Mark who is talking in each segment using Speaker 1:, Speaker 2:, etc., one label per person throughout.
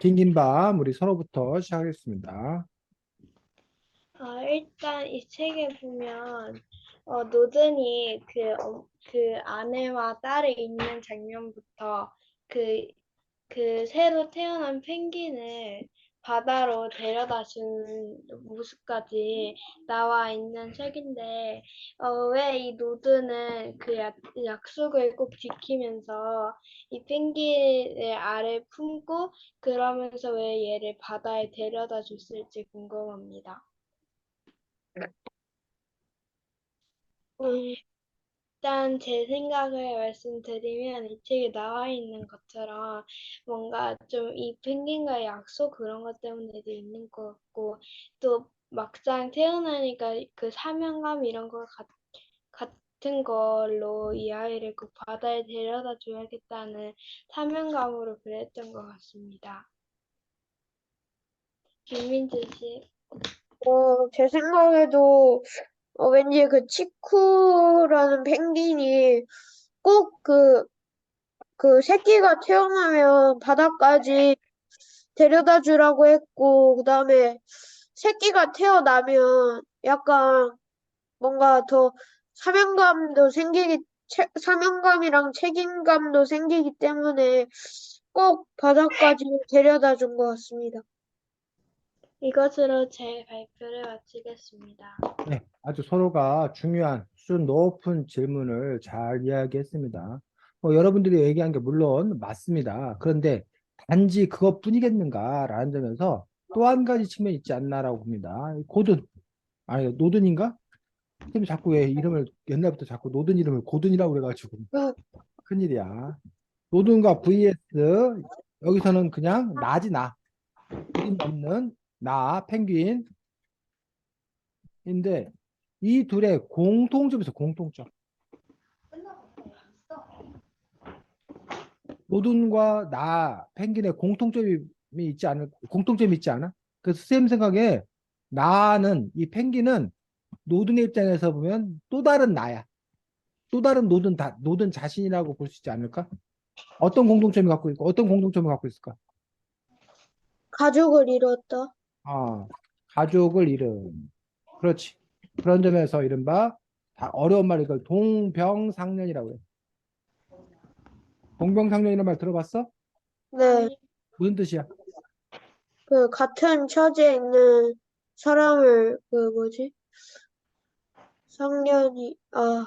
Speaker 1: 긴 긴 밤 우리 서로부터 시작하겠습니다.
Speaker 2: 일단 이 책에 보면 노든이 그 아내와 딸을 잊는 장면부터 그, 그 새로 태어난 펭귄을 바다로 데려다 준 모습까지 나와 있는 책인데 왜 이 노든은 그 약속을 꼭 지키면서 이 펭귄을 알을 품고 그러면서 왜 얘를 바다에 데려다 줬을지 궁금합니다.
Speaker 3: 음,
Speaker 2: 일단 제 생각을 말씀드리면 이 책에 나와 있는 것처럼 뭔가 좀 이 펭귄과의 약속 그런 것 때문에도 있는 것 같고 또 막상 태어나니까 그 사명감 이런 거 같은 걸로 이 아이를 꼭 바다에 데려다 줘야겠다는 사명감으로 그랬던 것 같습니다. 김민주 씨.
Speaker 3: 제 생각에도 왠지 그 치쿠라는 펭귄이 꼭 그 새끼가 태어나면 바다까지 데려다 주라고 했고, 그 다음에 새끼가 태어나면 약간 뭔가 더 사명감도 사명감이랑 책임감도 생기기 때문에 꼭 바다까지 데려다 준 것 같습니다.
Speaker 2: 이것으로 제 발표를 마치겠습니다.
Speaker 1: 네, 아주 서로가 중요한 수준 높은 질문을 잘 이야기했습니다. 여러분들이 얘기한 게 물론 맞습니다. 그런데 단지 그것뿐이겠는가라는 점에서 또 한 가지 측면이 있지 않나라고 봅니다. 고든, 아니 노든인가? 팀이 자꾸 왜 이름을 옛날부터 자꾸 노든 이름을 고든이라고 그래가지고 큰일이야. 노든과 vs 여기서는 그냥 나지 나. 이름 없는 나 펭귄 인데 이 둘의 공통점이 있어 공통점. 노든과 나 펭귄의 공통점이 있지 않아? 그래서 쌤 생각에 나는 이 펭귄은 노든의 입장에서 보면 또 다른 나야. 또 다른 노든 자신이라고 볼 수 있지 않을까? 어떤 공통점이 갖고 있고 어떤 공통점을 갖고 있을까?
Speaker 3: 가족을 잃었다.
Speaker 1: 아, 가족을 잃은. 그렇지. 그런 점에서 이른바 다 어려운 말 이걸 동병상련이라고 해. 동병상련이라는 말 들어봤어?
Speaker 3: 네,
Speaker 1: 무슨 뜻이야?
Speaker 3: 그 같은 처지에 있는 사람을 그 뭐지?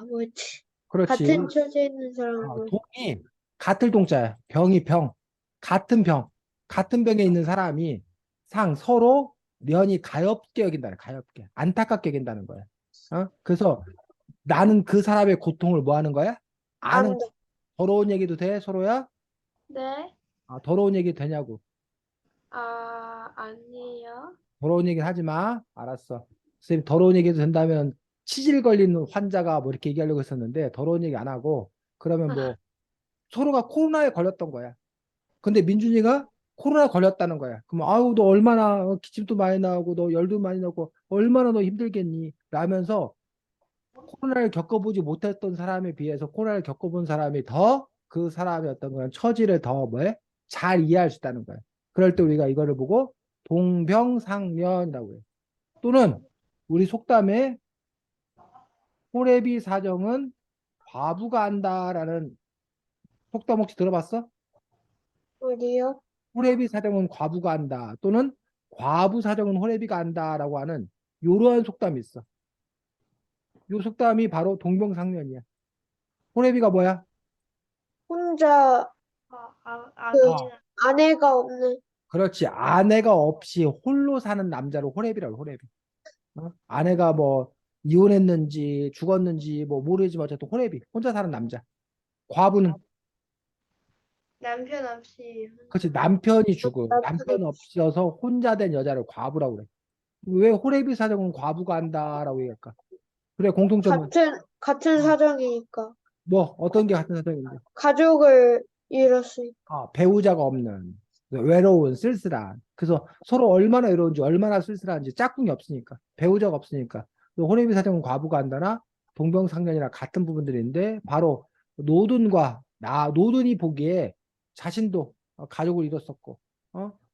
Speaker 3: 뭐지?
Speaker 1: 그렇지.
Speaker 3: 같은 처지에 있는 사람을 뭐지?
Speaker 1: 동이 같을 동자야. 병이 병. 같은 병. 같은 병에 있는 사람이 서로 면이 가엾게 여긴다는 가엾게. 안타깝게 여긴다는 거야. 그래서 나는 그 사람의 고통을 뭐 하는 거야? 아는 거야.
Speaker 3: 안다.
Speaker 1: 더러운 얘기도 돼, 서로야?
Speaker 2: 네?
Speaker 1: 더러운 얘기 되냐고.
Speaker 2: 아니에요.
Speaker 1: 더러운 얘기는 하지 마. 알았어. 선생님 더러운 얘기도 된다면 치질 걸린 환자가 뭐 이렇게 얘기하려고 했었는데 더러운 얘기 안 하고 그러면 뭐 서로가 코로나에 걸렸던 거야. 근데 민준이가 코로나 걸렸다는 거야. 그럼 아우 너 얼마나 기침도 많이 나고 너 열도 많이 나고 얼마나 너 힘들겠니? 라면서 코로나를 겪어보지 못했던 사람에 비해서 코로나를 겪어본 사람이 더 그 사람의 어떤 그런 처지를 더 뭐해? 잘 이해할 수 있다는 거야. 그럴 때 우리가 이거를 보고 동병상련이라고 해. 또는 우리 속담에 호래비 사정은 과부가 한다라는 속담 혹시 들어봤어?
Speaker 3: 어디요?
Speaker 1: 호래비 사정은 과부가 한다 또는 과부 사정은 호래비가 한다라고 하는 이러한 속담이 있어. 이 속담이 바로 동병상련이야. 호래비가 뭐야?
Speaker 3: 혼자 그
Speaker 1: 아,
Speaker 2: 아기는
Speaker 3: 아내가 없는
Speaker 1: 그렇지. 아내가 없이 홀로 사는 남자를 호래비라고 호래비. 아내가 뭐 이혼했는지 죽었는지 뭐 모르지만 어쨌든 호래비. 혼자 사는 남자. 과부는
Speaker 2: 남편 없이
Speaker 1: 그렇지.
Speaker 2: 혼자.
Speaker 1: 남편이 죽은
Speaker 3: 남편
Speaker 1: 남편 없어서 혼자 된 여자를 과부라고 그래. 왜 호래비 사정은 과부가 한다라고 얘기할까? 그래 공통점은
Speaker 3: 같은 사정이니까
Speaker 1: 뭐 어떤 게 같은 사정인데?
Speaker 3: 가족을 잃었으니까
Speaker 1: 배우자가 없는 외로운 쓸쓸한. 그래서 서로 얼마나 외로운지 얼마나 쓸쓸한지 짝꿍이 없으니까 배우자가 없으니까 호래비 사정은 과부가 한다나 동병상련이나 같은 부분들인데 바로 노든과 나 노든이 보기에 자신도 가족을 잃었었고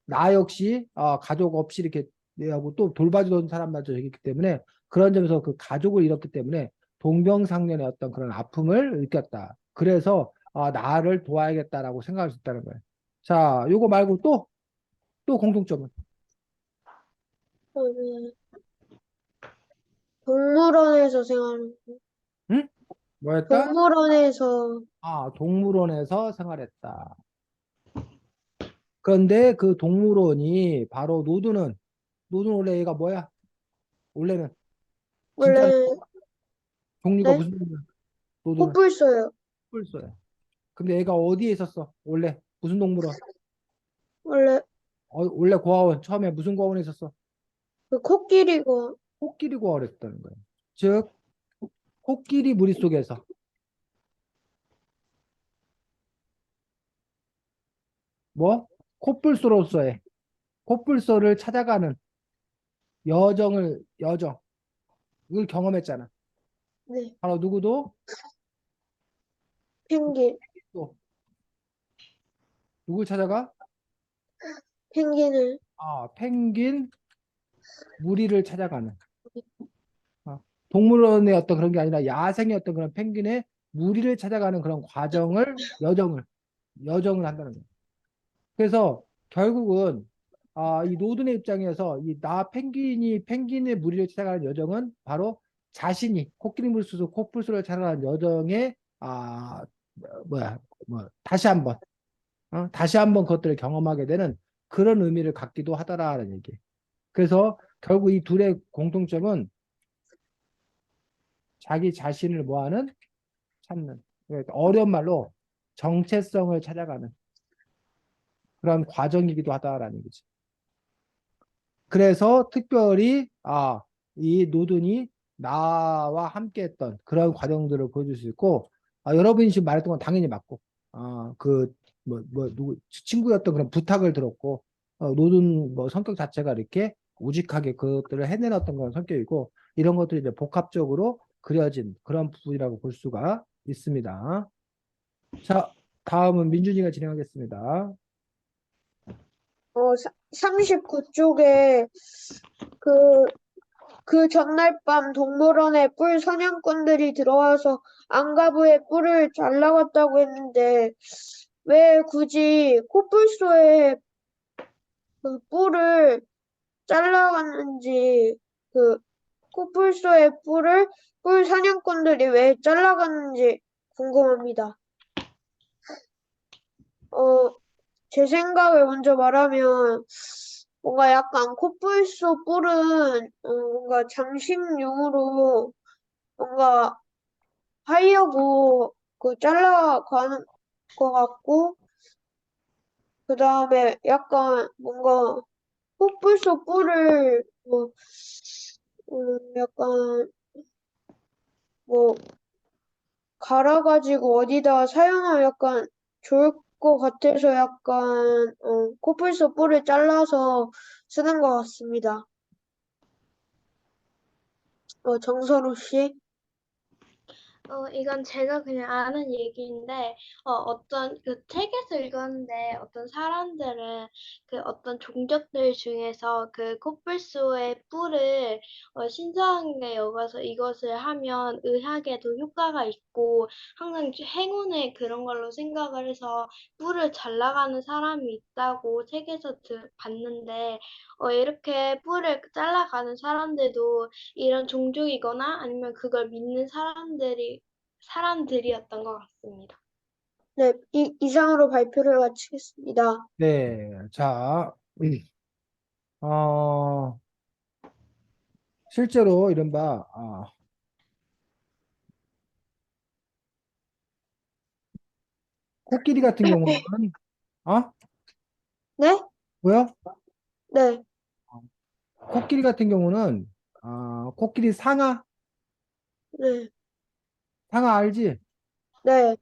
Speaker 1: 나 역시 가족 없이 이렇게 하고 또 돌봐주던 사람마저 있기 때문에 그런 점에서 그 가족을 잃었기 때문에 동병상련의 어떤 그런 아픔을 느꼈다. 그래서 나를 도와야겠다라고 생각할 수 있다는 거예요. 자, 요거 말고 또 공통점은
Speaker 3: 저는 동물원에서 생활하는 거.
Speaker 1: 응? 뭐였다?
Speaker 3: 동물원에서
Speaker 1: 동물원에서 생활했다. 그런데 그 동물원이 바로 노드는 원래 얘가 뭐야? 원래는 진짜
Speaker 3: 원래
Speaker 1: 종류가
Speaker 3: 네?
Speaker 1: 무슨 종류야? 노드는
Speaker 3: 코뿔소요.
Speaker 1: 뿔소야. 근데 얘가 어디에 있었어? 원래 무슨 동물원?
Speaker 3: 원래
Speaker 1: 원래 고아원 처음에 무슨 고아원에 있었어?
Speaker 3: 그 코끼리가
Speaker 1: 코끼리 고아원에 있었다는 거예요. 즉 코끼리 무리 속에서 뭐 코뿔소로서의 코뿔소를 찾아가는 여정을 경험했잖아.
Speaker 3: 네,
Speaker 1: 바로 누구도
Speaker 3: 펭귄.
Speaker 1: 또 누굴 찾아가?
Speaker 3: 펭귄을
Speaker 1: 펭귄 무리를 찾아가는 어, 동물원의 어떤 그런 게 아니라 야생의 어떤 그런 펭귄의 무리를 찾아가는 그런 여정을 한다는 거예요. 그래서 결국은 이 노든의 입장에서 이 나 펭귄이 펭귄의 무리를 찾아가는 여정은 바로 자신이 코끼리 물수소 코뿔소를 찾아가는 여정에 뭐야 다시 한번 그것들을 경험하게 되는 그런 의미를 갖기도 하더라라는 얘기. 그래서 결국 이 둘의 공통점은 자기 자신을 뭐하는 찾는 그러니까 어려운 말로 정체성을 찾아가는 그런 과정이기도 하다라는 거지. 그래서 특별히 이 노든이 나와 함께했던 그런 과정들을 보여줄 수 있고 여러분이 지금 말했던 건 당연히 맞고 누구 친구였던 그런 부탁을 들었고 노든 뭐 성격 자체가 이렇게 우직하게 그것들을 해내놨던 그런 성격이고 이런 것들이 이제 복합적으로 그려진 그런 부분이라고 볼 수가 있습니다. 자, 다음은 민준이가 진행하겠습니다.
Speaker 3: 39쪽에 그, 그 전날 밤 동물원에 뿔 사냥꾼들이 들어와서 안가부의 뿔을 잘라갔다고 했는데 왜 굳이 코뿔소의 그 뿔을 잘라갔는지 그 코뿔소의 뿔 사냥꾼들이 왜 잘라갔는지 궁금합니다. 어, 제 생각을 먼저 말하면 뭔가 약간 코뿔소 뿔은 뭔가 장식용으로 뭔가 하려고 그 잘라가는 것 같고 그 다음에 약간 뭔가 코뿔소 뿔을 뭐 약간 뭐 갈아가지고 어디다 사용하면 약간 좋을 것 같아서 약간 코뿔소 뿔을 잘라서 쓰는 것 같습니다. 정선우 씨?
Speaker 2: 이건 제가 그냥 아는 얘기인데, 어떤 그 책에서 읽었는데, 어떤 사람들은 그 어떤 종족들 중에서 그 코뿔소의 뿔을 신성하게 여겨서 이것을 하면 의학에도 효과가 있고, 항상 행운의 그런 걸로 생각을 해서 뿔을 잘 나가는 사람이 있다고 책에서 봤는데, 이렇게 뿔을 잘라가는 사람들도 이런 종족이거나 아니면 그걸 믿는 사람들이었던 것 같습니다.
Speaker 3: 네, 이상으로 발표를 마치겠습니다.
Speaker 1: 네, 자, 어, 실제로 이른바 코끼리 같은 경우는 어?
Speaker 3: 네?
Speaker 1: 뭐야?
Speaker 3: 네,
Speaker 1: 코끼리 같은 경우는 코끼리
Speaker 3: 네,
Speaker 1: 상아 알지?
Speaker 3: 네.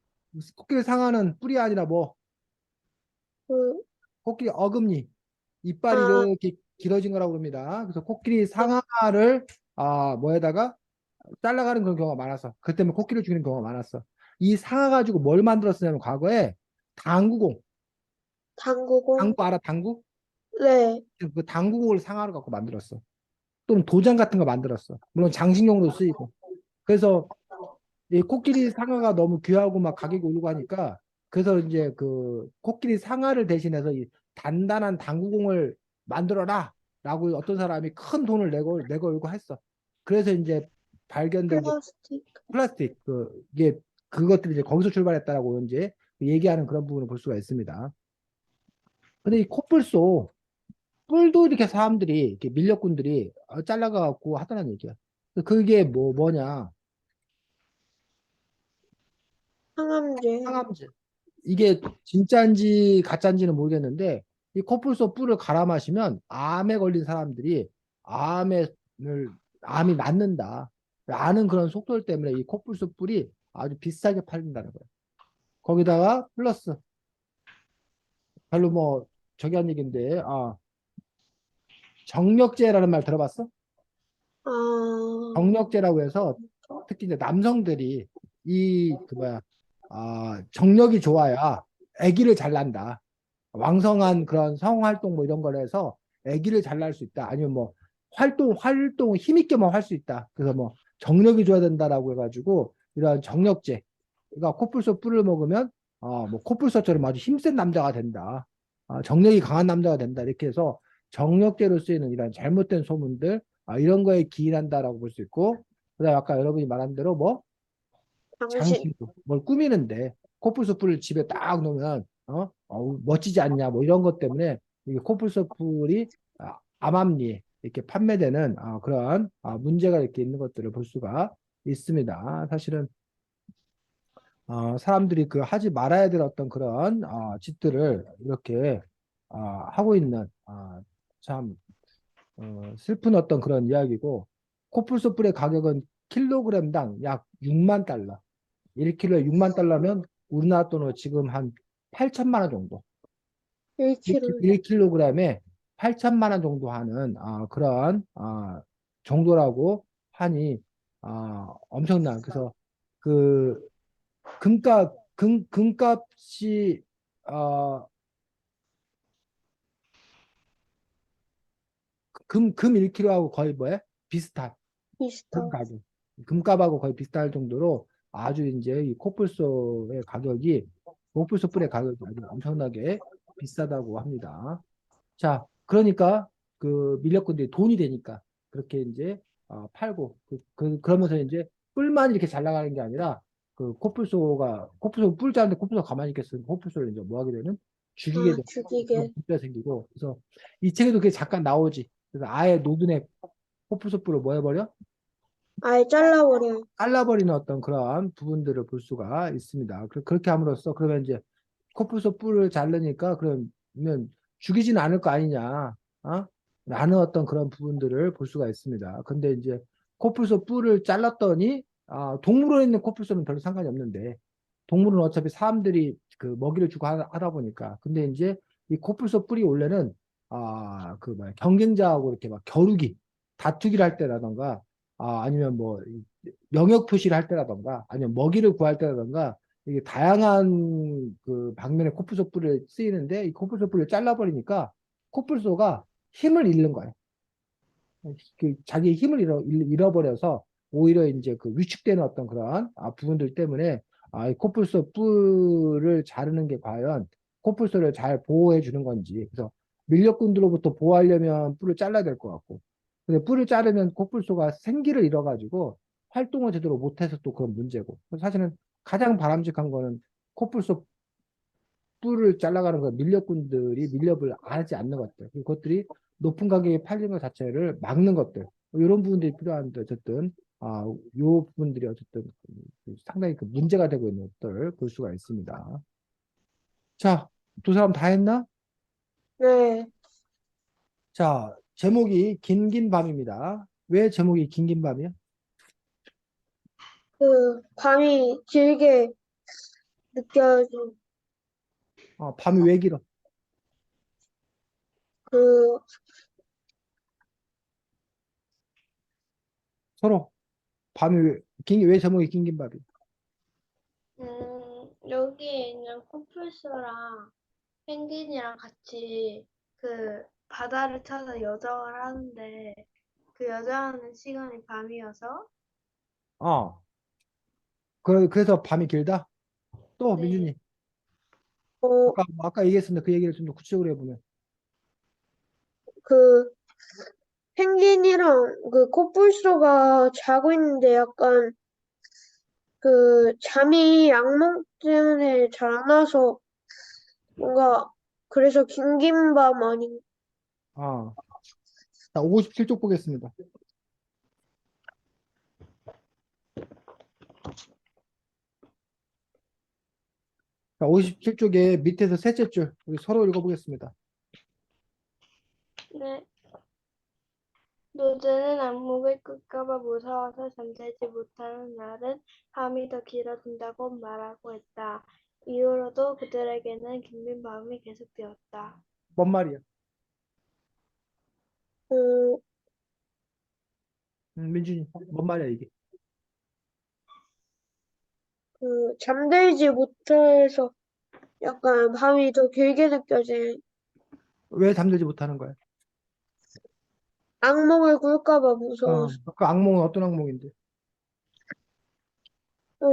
Speaker 1: 코끼리 상아는 뿔이 아니라 뭐
Speaker 3: 그,
Speaker 1: 코끼리 어금니 이빨이
Speaker 3: 아,
Speaker 1: 이렇게 길어진 거라고 합니다. 그래서 코끼리
Speaker 3: 네.
Speaker 1: 상아를 뭐에다가 잘라가는 그런 경우가 많았어. 그 때문에 코끼리를 죽이는 경우가 많았어. 이 상아 가지고 뭘 만들었었냐면 과거에 당구공
Speaker 3: 당구공?
Speaker 1: 당구 알아? 당구?
Speaker 3: 네.
Speaker 1: 그 당구공을 상아로 갖고 만들었어. 또는 도장 같은 거 만들었어. 물론 장식용으로 쓰이고. 그래서 이 코끼리 상아가 너무 귀하고 막 가격이 오르고 하니까 그래서 이제 그 코끼리 상아를 대신해서 이 단단한 당구공을 만들어라 라고 어떤 사람이 큰 돈을 내걸고 했어. 그래서 이제 발견된 게
Speaker 3: 플라스틱.
Speaker 1: 플라스틱 이게 그것들이 이제 거기서 출발했다라고 이제 얘기하는 그런 부분을 볼 수가 있습니다. 근데 이 코뿔소 뿔도 이렇게 사람들이 이렇게 밀렵꾼들이 잘라가 갖고 하더란 얘기야. 그게 뭐냐?
Speaker 3: 항암제.
Speaker 1: 항암제. 이게 진짜인지 가짜인지는 모르겠는데 이 코뿔소 뿔을 갈아 마시면 암에 걸린 사람들이 암을 암이 낫는다. 아는 그런 속설 때문에 이 코뿔소 뿔이 아주 비싸게 팔린다는 거예요. 거기다가 플러스 별로 뭐 저기 한 얘기인데 정력제라는 말 들어봤어?
Speaker 3: 아,
Speaker 1: 정력제라고 해서 특히 이제 남성들이 그 뭐야 정력이 좋아야 아기를 잘 낳는다. 왕성한 그런 성활동 뭐 이런 걸 해서 아기를 잘 낳을 수 있다. 아니면 뭐 활동 힘있게만 할 수 있다. 그래서 뭐 정력이 좋아야 된다라고 해가지고 이런 정력제. 그러니까 코뿔소 뿔을 먹으면 뭐 코뿔소처럼 아주 힘센 남자가 된다. 정력이 강한 남자가 된다. 이렇게 해서 정력제로 쓰이는 이런 잘못된 소문들 이런 거에 기인한다라고 볼 수 있고 그다음에 아까 여러분이 말한 대로 뭐
Speaker 3: 당신.
Speaker 1: 장식으로 뭘 꾸미는데 코뿔소 뿔을 집에 딱 놓으면 멋지지 않냐 뭐 이런 것 때문에 이게 코뿔소 뿔이 암암리에 이렇게 판매되는 그런 문제가 이렇게 있는 것들을 볼 수가 있습니다. 사실은 사람들이 그 하지 말아야 될 어떤 그런 짓들을 이렇게 하고 있는 참 슬픈 어떤 그런 이야기고 코뿔소 뿔의 가격은 킬로그램당 약 6만 달러 1kg에 6만 달러면 우리나라 돈으로 지금 한 8천만 원 정도
Speaker 3: 1kg.
Speaker 1: 1kg에 8천만 원 정도 하는 그런 정도라고 하니 엄청난 그래서 그 금값이 어, 금 1kg하고 거의 뭐야? 비슷한 그런
Speaker 3: 비슷하고.
Speaker 1: 가격. 금값하고 거의 비슷할 정도로 아주 이제 이 코뿔소의 가격이 코뿔소 뿔의 가격이 아주 엄청나게 비싸다고 합니다. 자, 그러니까 그 밀렵꾼들이 돈이 되니까 그렇게 이제 팔고 그러면서 이제 뿔만 이렇게 잘 나가는 게 아니라 그 코뿔소 뿔 자는데 코뿔소 가만히 있겠으면 코뿔소를 이제 뭐 하게 되는 죽이게 되는 그런
Speaker 3: 죽이게.
Speaker 1: 문제가 생기고 그래서 이 책에도 그게 잠깐 나오지. 그래서 아예 노든의 코뿔소 뿔을 뭐 해버려?
Speaker 3: 아예 잘라버려요.
Speaker 1: 잘라버리는 어떤 그런 부분들을 볼 수가 있습니다. 그렇게 함으로써 그러면 이제 코뿔소 뿔을 자르니까 그러면 죽이지는 않을 거 아니냐, 라는 어떤 그런 부분들을 볼 수가 있습니다. 근데 이제 코뿔소 뿔을 잘랐더니 동물원에 있는 코뿔소는 별로 상관이 없는데 동물은 어차피 사람들이 그 먹이를 주고 하다 보니까 근데 이제 이 코뿔소 뿔이 원래는 그 뭐야 경쟁자하고 이렇게 막 다투기를 할 때라던가 아니면 뭐 영역 표시를 할 때라던가 아니면 먹이를 구할 때라던가 이게 다양한 그 방면에 코뿔소 뿔을 쓰이는데 이 코뿔소 뿔을 잘라버리니까 코뿔소가 힘을 잃는 거예요. 자기 힘을 잃어버려서 오히려 이제 그 위축되는 어떤 그런 부분들 때문에 이 코뿔소 뿔을 자르는 게 과연 코뿔소를 잘 보호해 주는 건지 그래서 밀렵꾼들로부터 보호하려면 뿔을 잘라야 될 것 같고 근데 뿔을 자르면 코뿔소가 생기를 잃어가지고 활동을 제대로 못해서 또 그런 문제고 사실은 가장 바람직한 거는 코뿔소 뿔을 잘라가는 거 밀렵꾼들이 밀렵을 하지 않는 것들 그것들이 높은 가격에 팔리는 것 자체를 막는 것들 이런 부분들이 필요한데 어쨌든 요 부분들이 어쨌든 상당히 그 문제가 되고 있는 것들을 볼 수가 있습니다. 자, 두 사람 다 했나?
Speaker 3: 네.
Speaker 1: 자, 제목이 긴긴 밤입니다. 왜 제목이 긴긴 밤이야?
Speaker 3: 그 밤이 길게 느껴진
Speaker 1: 밤이 왜 길어?
Speaker 3: 그
Speaker 1: 서로 왜 제목이 긴긴 밤이야?
Speaker 2: 여기에 있는 코뿔소랑 펭귄이랑 같이 그 바다를 찾아 여정을 하는데 그 여정하는 시간이 밤이어서
Speaker 1: 어. 그래서 밤이 길다? 또
Speaker 2: 네,
Speaker 1: 민준이.
Speaker 3: 어,
Speaker 1: 아까 얘기했었는데 그 얘기를 좀 더 구체적으로 해보면.
Speaker 3: 그 펭귄이랑 그 코뿔소가 자고 있는데 약간 그 잠이 악몽 때문에 잘 안 와서 뭔가 그래서 긴긴 밤 아닌
Speaker 1: 아. 자, 57쪽 보겠습니다. 자, 57쪽에 밑에서 셋째 줄, 우리 서로 읽어보겠습니다.
Speaker 2: 네. 노드는 악몽을 꿀까 봐 무서워서 잠들지 못하는 날은 밤이 더 길어진다고 말하고 했다. 이후로도 그들에게는 긴긴 밤이 계속되었다.
Speaker 1: 뭔 말이야?
Speaker 3: 어,
Speaker 1: 민준이, 뭔 말이야, 이게?
Speaker 3: 그 잠들지 못해서 약간 밤이 더 길게 느껴진
Speaker 1: 왜 잠들지 못하는 거야?
Speaker 3: 악몽을 꿀까 봐 무서워서
Speaker 1: 그 악몽은 어떤 악몽인데?
Speaker 3: 어,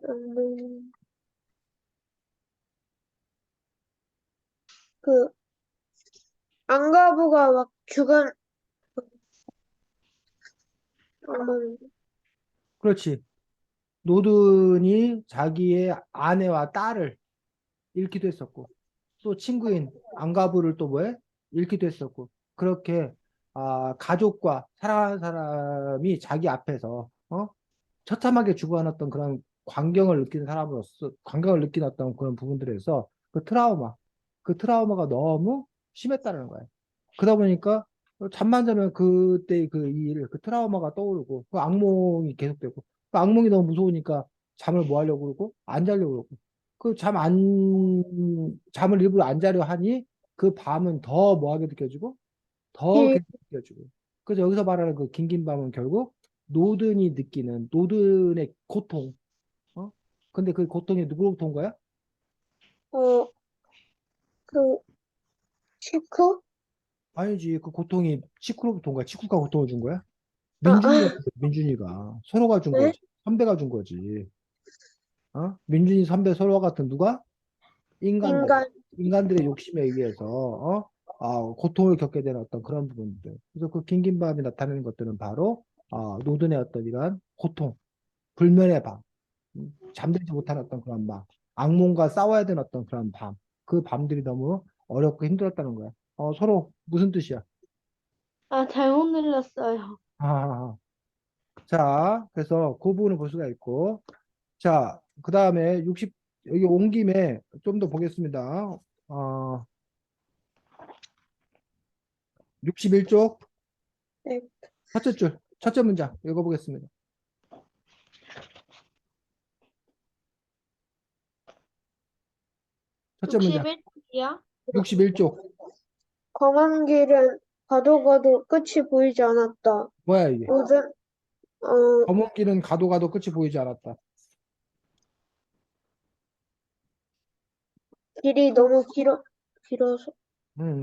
Speaker 3: 악몽 그 앙가부가 막 죽은 악몽
Speaker 1: 그렇지. 노든이 자기의 아내와 딸을 잃기도 했었고, 또 친구인 안가부를 또 뭐해? 잃기도 했었고, 그렇게 가족과 사랑하는 사람이 자기 앞에서 처참하게 죽어놨던 그런 광경을 느끼는 사람으로서 광경을 느끼는 어떤 그런 부분들에서 그 트라우마가 너무 심했다는 거예요. 그러다 보니까 잠만 자면 그때 그 일, 그 트라우마가 떠오르고 그 악몽이 계속되고 그 악몽이 너무 무서우니까 잠을 뭐 하려고 그러고 안 자려고 그러고 잠을 일부러 안 자려 하니 그 밤은 더 뭐하게 느껴지고 더
Speaker 3: 길,
Speaker 1: 계속 느껴지고 그래서 여기서 말하는 그 긴긴 밤은 결국 노든이 느끼는 노든의 고통 어? 근데 그 고통이 누구로부터 온 거야?
Speaker 3: 어, 그 시크?
Speaker 1: 아니지 그 고통이 치쿠로부터 온 거야 치쿠가 고통을 준 거야?
Speaker 3: 아,
Speaker 1: 민준이가 준 거야, 민준이가 서로가 준
Speaker 3: 네?
Speaker 1: 거지 선배가 준 거지 민준이 선배 서로 같은 누가? 인간들
Speaker 3: 인간,
Speaker 1: 인간들의 욕심에 의해서 고통을 겪게 되는 어떤 그런 부분들 그래서 그 긴긴 밤이 나타내는 것들은 바로 노든의 어떤 이러한 고통 불면의 밤 잠들지 못하는 어떤 그런 밤, 악몽과 싸워야 되는 어떤 그런 밤, 그 밤들이 너무 어렵고 힘들었다는 거야. 서로 무슨 뜻이야?
Speaker 2: 아, 잘못 눌렀어요.
Speaker 1: 아, 자, 그래서 그 부분을 볼 수가 있고, 자, 그 다음에 여기 온 김에 좀 더 보겠습니다. 61쪽,
Speaker 3: 네,
Speaker 1: 첫째 줄, 첫째 문장 읽어보겠습니다. 첫째 문장,
Speaker 2: 61쪽이요?
Speaker 1: 61쪽,
Speaker 3: 검은 길은 가도 가도 끝이 보이지 않았다.
Speaker 1: 뭐야 이게?
Speaker 3: 모든, 어,
Speaker 1: 검은 길은 가도 가도 끝이 보이지 않았다.
Speaker 3: 길이 너무 길어서,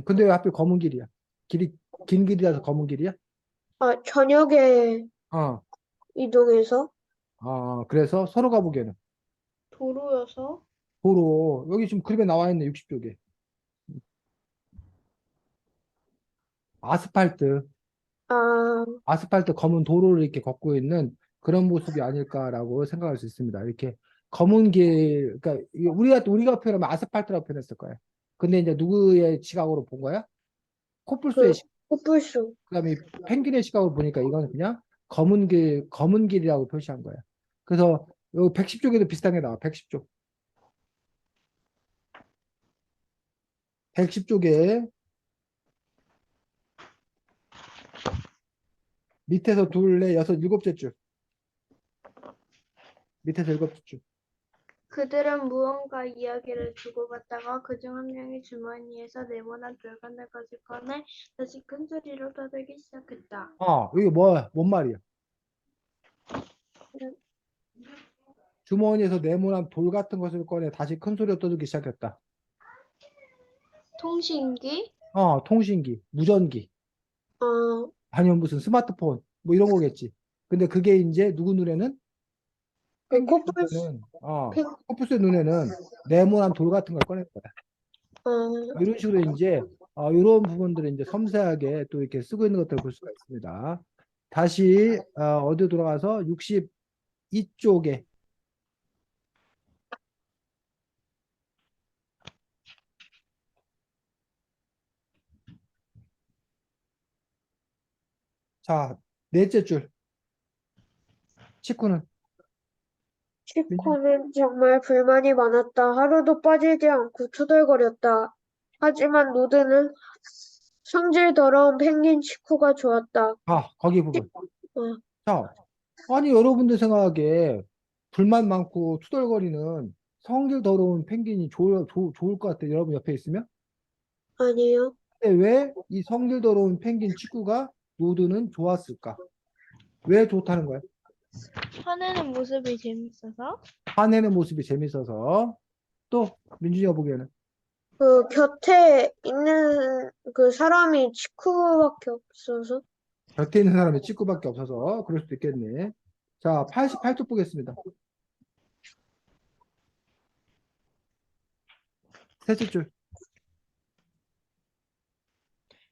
Speaker 1: 근데 왜 하필 검은 길이야? 길이, 긴 길이라서 검은 길이야?
Speaker 3: 저녁에
Speaker 1: 어.
Speaker 3: 이동해서,
Speaker 1: 그래서 서로가 보기에는
Speaker 2: 도로여서
Speaker 1: 도로 여기 지금 그림에 나와 있네 60쪽에 아스팔트
Speaker 3: 아,
Speaker 1: 아스팔트 검은 도로를 이렇게 걷고 있는 그런 모습이 아닐까라고 생각할 수 있습니다. 이렇게 검은 길 그러니까 이게 우리가 표현하면 아스팔트라고 표현했을 거예요. 근데 이제 누구의 시각으로 본 거야? 코뿔소의
Speaker 3: 그,
Speaker 1: 시각.
Speaker 3: 코뿔소.
Speaker 1: 그다음에 펭귄의 시각으로 보니까 이건 그냥 검은 길이라고 표시한 거예요. 그래서 요 110쪽에도 비슷한 게 나와. 110쪽. 110쪽에 밑에서 둘, 넷, 여섯, 일곱째 줄. 밑에서 일곱째 줄.
Speaker 2: 그들은 무언가 이야기를 주고받다가 그중 한 명이 주머니에서 네모난 돌관을 가지고 꺼내 다시 큰 소리로 떠들기 시작했다.
Speaker 1: 이게 뭔 말이야?
Speaker 3: 음,
Speaker 1: 주머니에서 네모난 돌 같은 것을 꺼내 다시 큰 소리로 떠들기 시작했다.
Speaker 2: 통신기?
Speaker 1: 통신기, 무전기,
Speaker 3: 어,
Speaker 1: 아니면 무슨 스마트폰, 뭐 이런 거겠지. 근데 그게 이제 누구 눈에는?
Speaker 3: 그
Speaker 1: 펭귄
Speaker 3: 코뿔소,
Speaker 1: 눈에는,
Speaker 3: 펭,
Speaker 1: 코뿔소의 눈에는 네모난 돌 같은 걸 꺼낼 거야.
Speaker 3: 어,
Speaker 1: 이런 식으로 이제 이런 부분들을 이제 섬세하게 또 이렇게 쓰고 있는 것들을 볼 수가 있습니다. 다시 어디 돌아가서 62쪽에 자, 넷째 줄 치쿠는 민준
Speaker 3: 치코는 정말 불만이 많았다. 하루도 빠지지 않고 투덜거렸다. 하지만 노드는 성질 더러운 펭귄 치코가 좋았다.
Speaker 1: 거기 부분.
Speaker 3: 어,
Speaker 1: 자, 아니 여러분들 생각에 불만 많고 투덜거리는 성질 더러운 펭귄이 좋을 것 같아요. 여러분 옆에 있으면.
Speaker 3: 아니요.
Speaker 1: 근데 왜 이 성질 더러운 펭귄 치쿠가 노드는 좋았을까? 왜 좋다는 거야?
Speaker 2: 화내는 모습이 재밌어서?
Speaker 1: 화내는 모습이 재밌어서. 또 민준이가 보기에는
Speaker 3: 그 곁에 있는 그 사람이 치코밖에 없어서.
Speaker 1: 곁에 있는 사람이 치쿠밖에 없어서 그럴 수도 있겠네. 자, 88쪽 보겠습니다. 셋째 줄.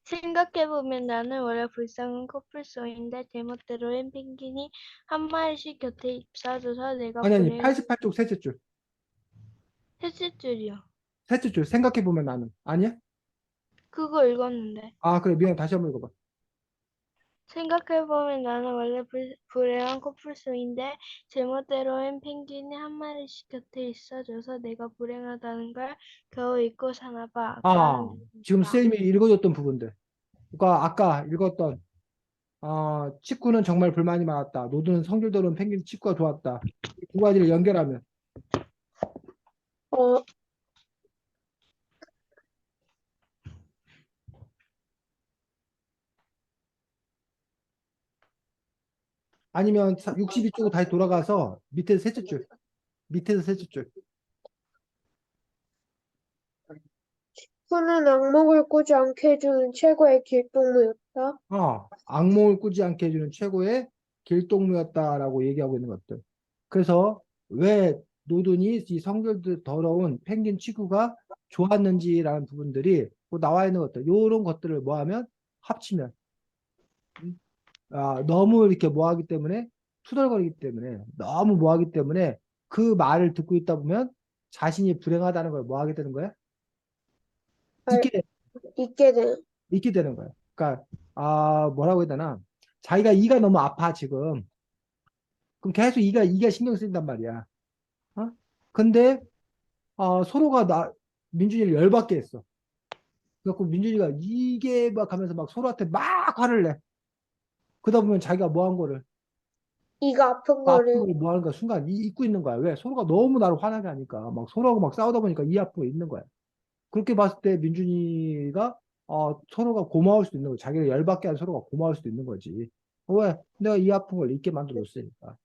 Speaker 2: 생각해보면 나는 원래 불쌍한 코뿔소인데 제멋대로인 펭귄이 한 마리씩 곁에 입사줘서 내가
Speaker 1: 아니,
Speaker 2: 불행한
Speaker 1: 88쪽 셋째 줄.
Speaker 2: 셋째 줄이요.
Speaker 1: 셋째 줄. 생각해보면 나는. 아니야?
Speaker 2: 그거 읽었는데.
Speaker 1: 그래. 미안. 다시 한번 읽어봐.
Speaker 2: 생각해보면 나는 원래 불행한 코뿔소인데 제멋대로인 펭귄이 한 마리씩 곁에 있어줘서 내가 불행하다는 걸 겨우 잊고 사나봐. 아까는
Speaker 1: 지금
Speaker 2: 묻는다.
Speaker 1: 쌤이 읽어줬던 부분들. 그러니까 아까 읽었던 치쿠는 정말 불만이 많았다. 노드는 성질 더러운 펭귄 치쿠가 좋았다. 이 두 가지를 연결하면
Speaker 3: 어,
Speaker 1: 아니면 62쪽으로 다시 돌아가서 밑에서 셋째 줄. 밑에서 셋째 줄.
Speaker 3: 치코는 악몽을 꾸지 않게 해주는 최고의 길동무였다.
Speaker 1: 악몽을 꾸지 않게 해주는 최고의 길동무였다라고 얘기하고 있는 것들. 그래서 왜 노든이 이 성질 더러운 펭귄 치구가 좋았는지라는 부분들이 뭐 나와 있는 것들, 이런 것들을 뭐하면 합치면 너무 이렇게 뭐하기 때문에 투덜거리기 때문에 너무 뭐하기 때문에 그 말을 듣고 있다 보면 자신이 불행하다는 걸 뭐하게 되는 거야?
Speaker 3: 알,
Speaker 1: 잊게 돼.
Speaker 3: 있게 된.
Speaker 1: 있게 되는 거야. 그러니까 뭐라고 해야 되나? 자기가 이가 너무 아파 지금. 그럼 계속 이가 신경 쓰인단 말이야. 어? 근데 서로가 민준이를 열받게 했어. 그래갖고 민준이가 이게 막 하면서 막 서로한테 막 화를 내. 그러다 보면 자기가 뭐 한 거를
Speaker 3: 이가 아픈
Speaker 1: 아픈
Speaker 3: 거를
Speaker 1: 걸 뭐 하는 거야 순간 잊고 있는 거야. 왜? 서로가 너무 나를 화나게 하니까 막 서로하고 막 싸우다 보니까 이 아픈 거 있는 거야. 그렇게 봤을 때 민준이가 서로가 고마울 수도 있는 거지. 자기를 열받게 한 서로가 고마울 수도 있는 거지. 왜? 내가 이 아픈 걸 잊게 만들어줬으니까.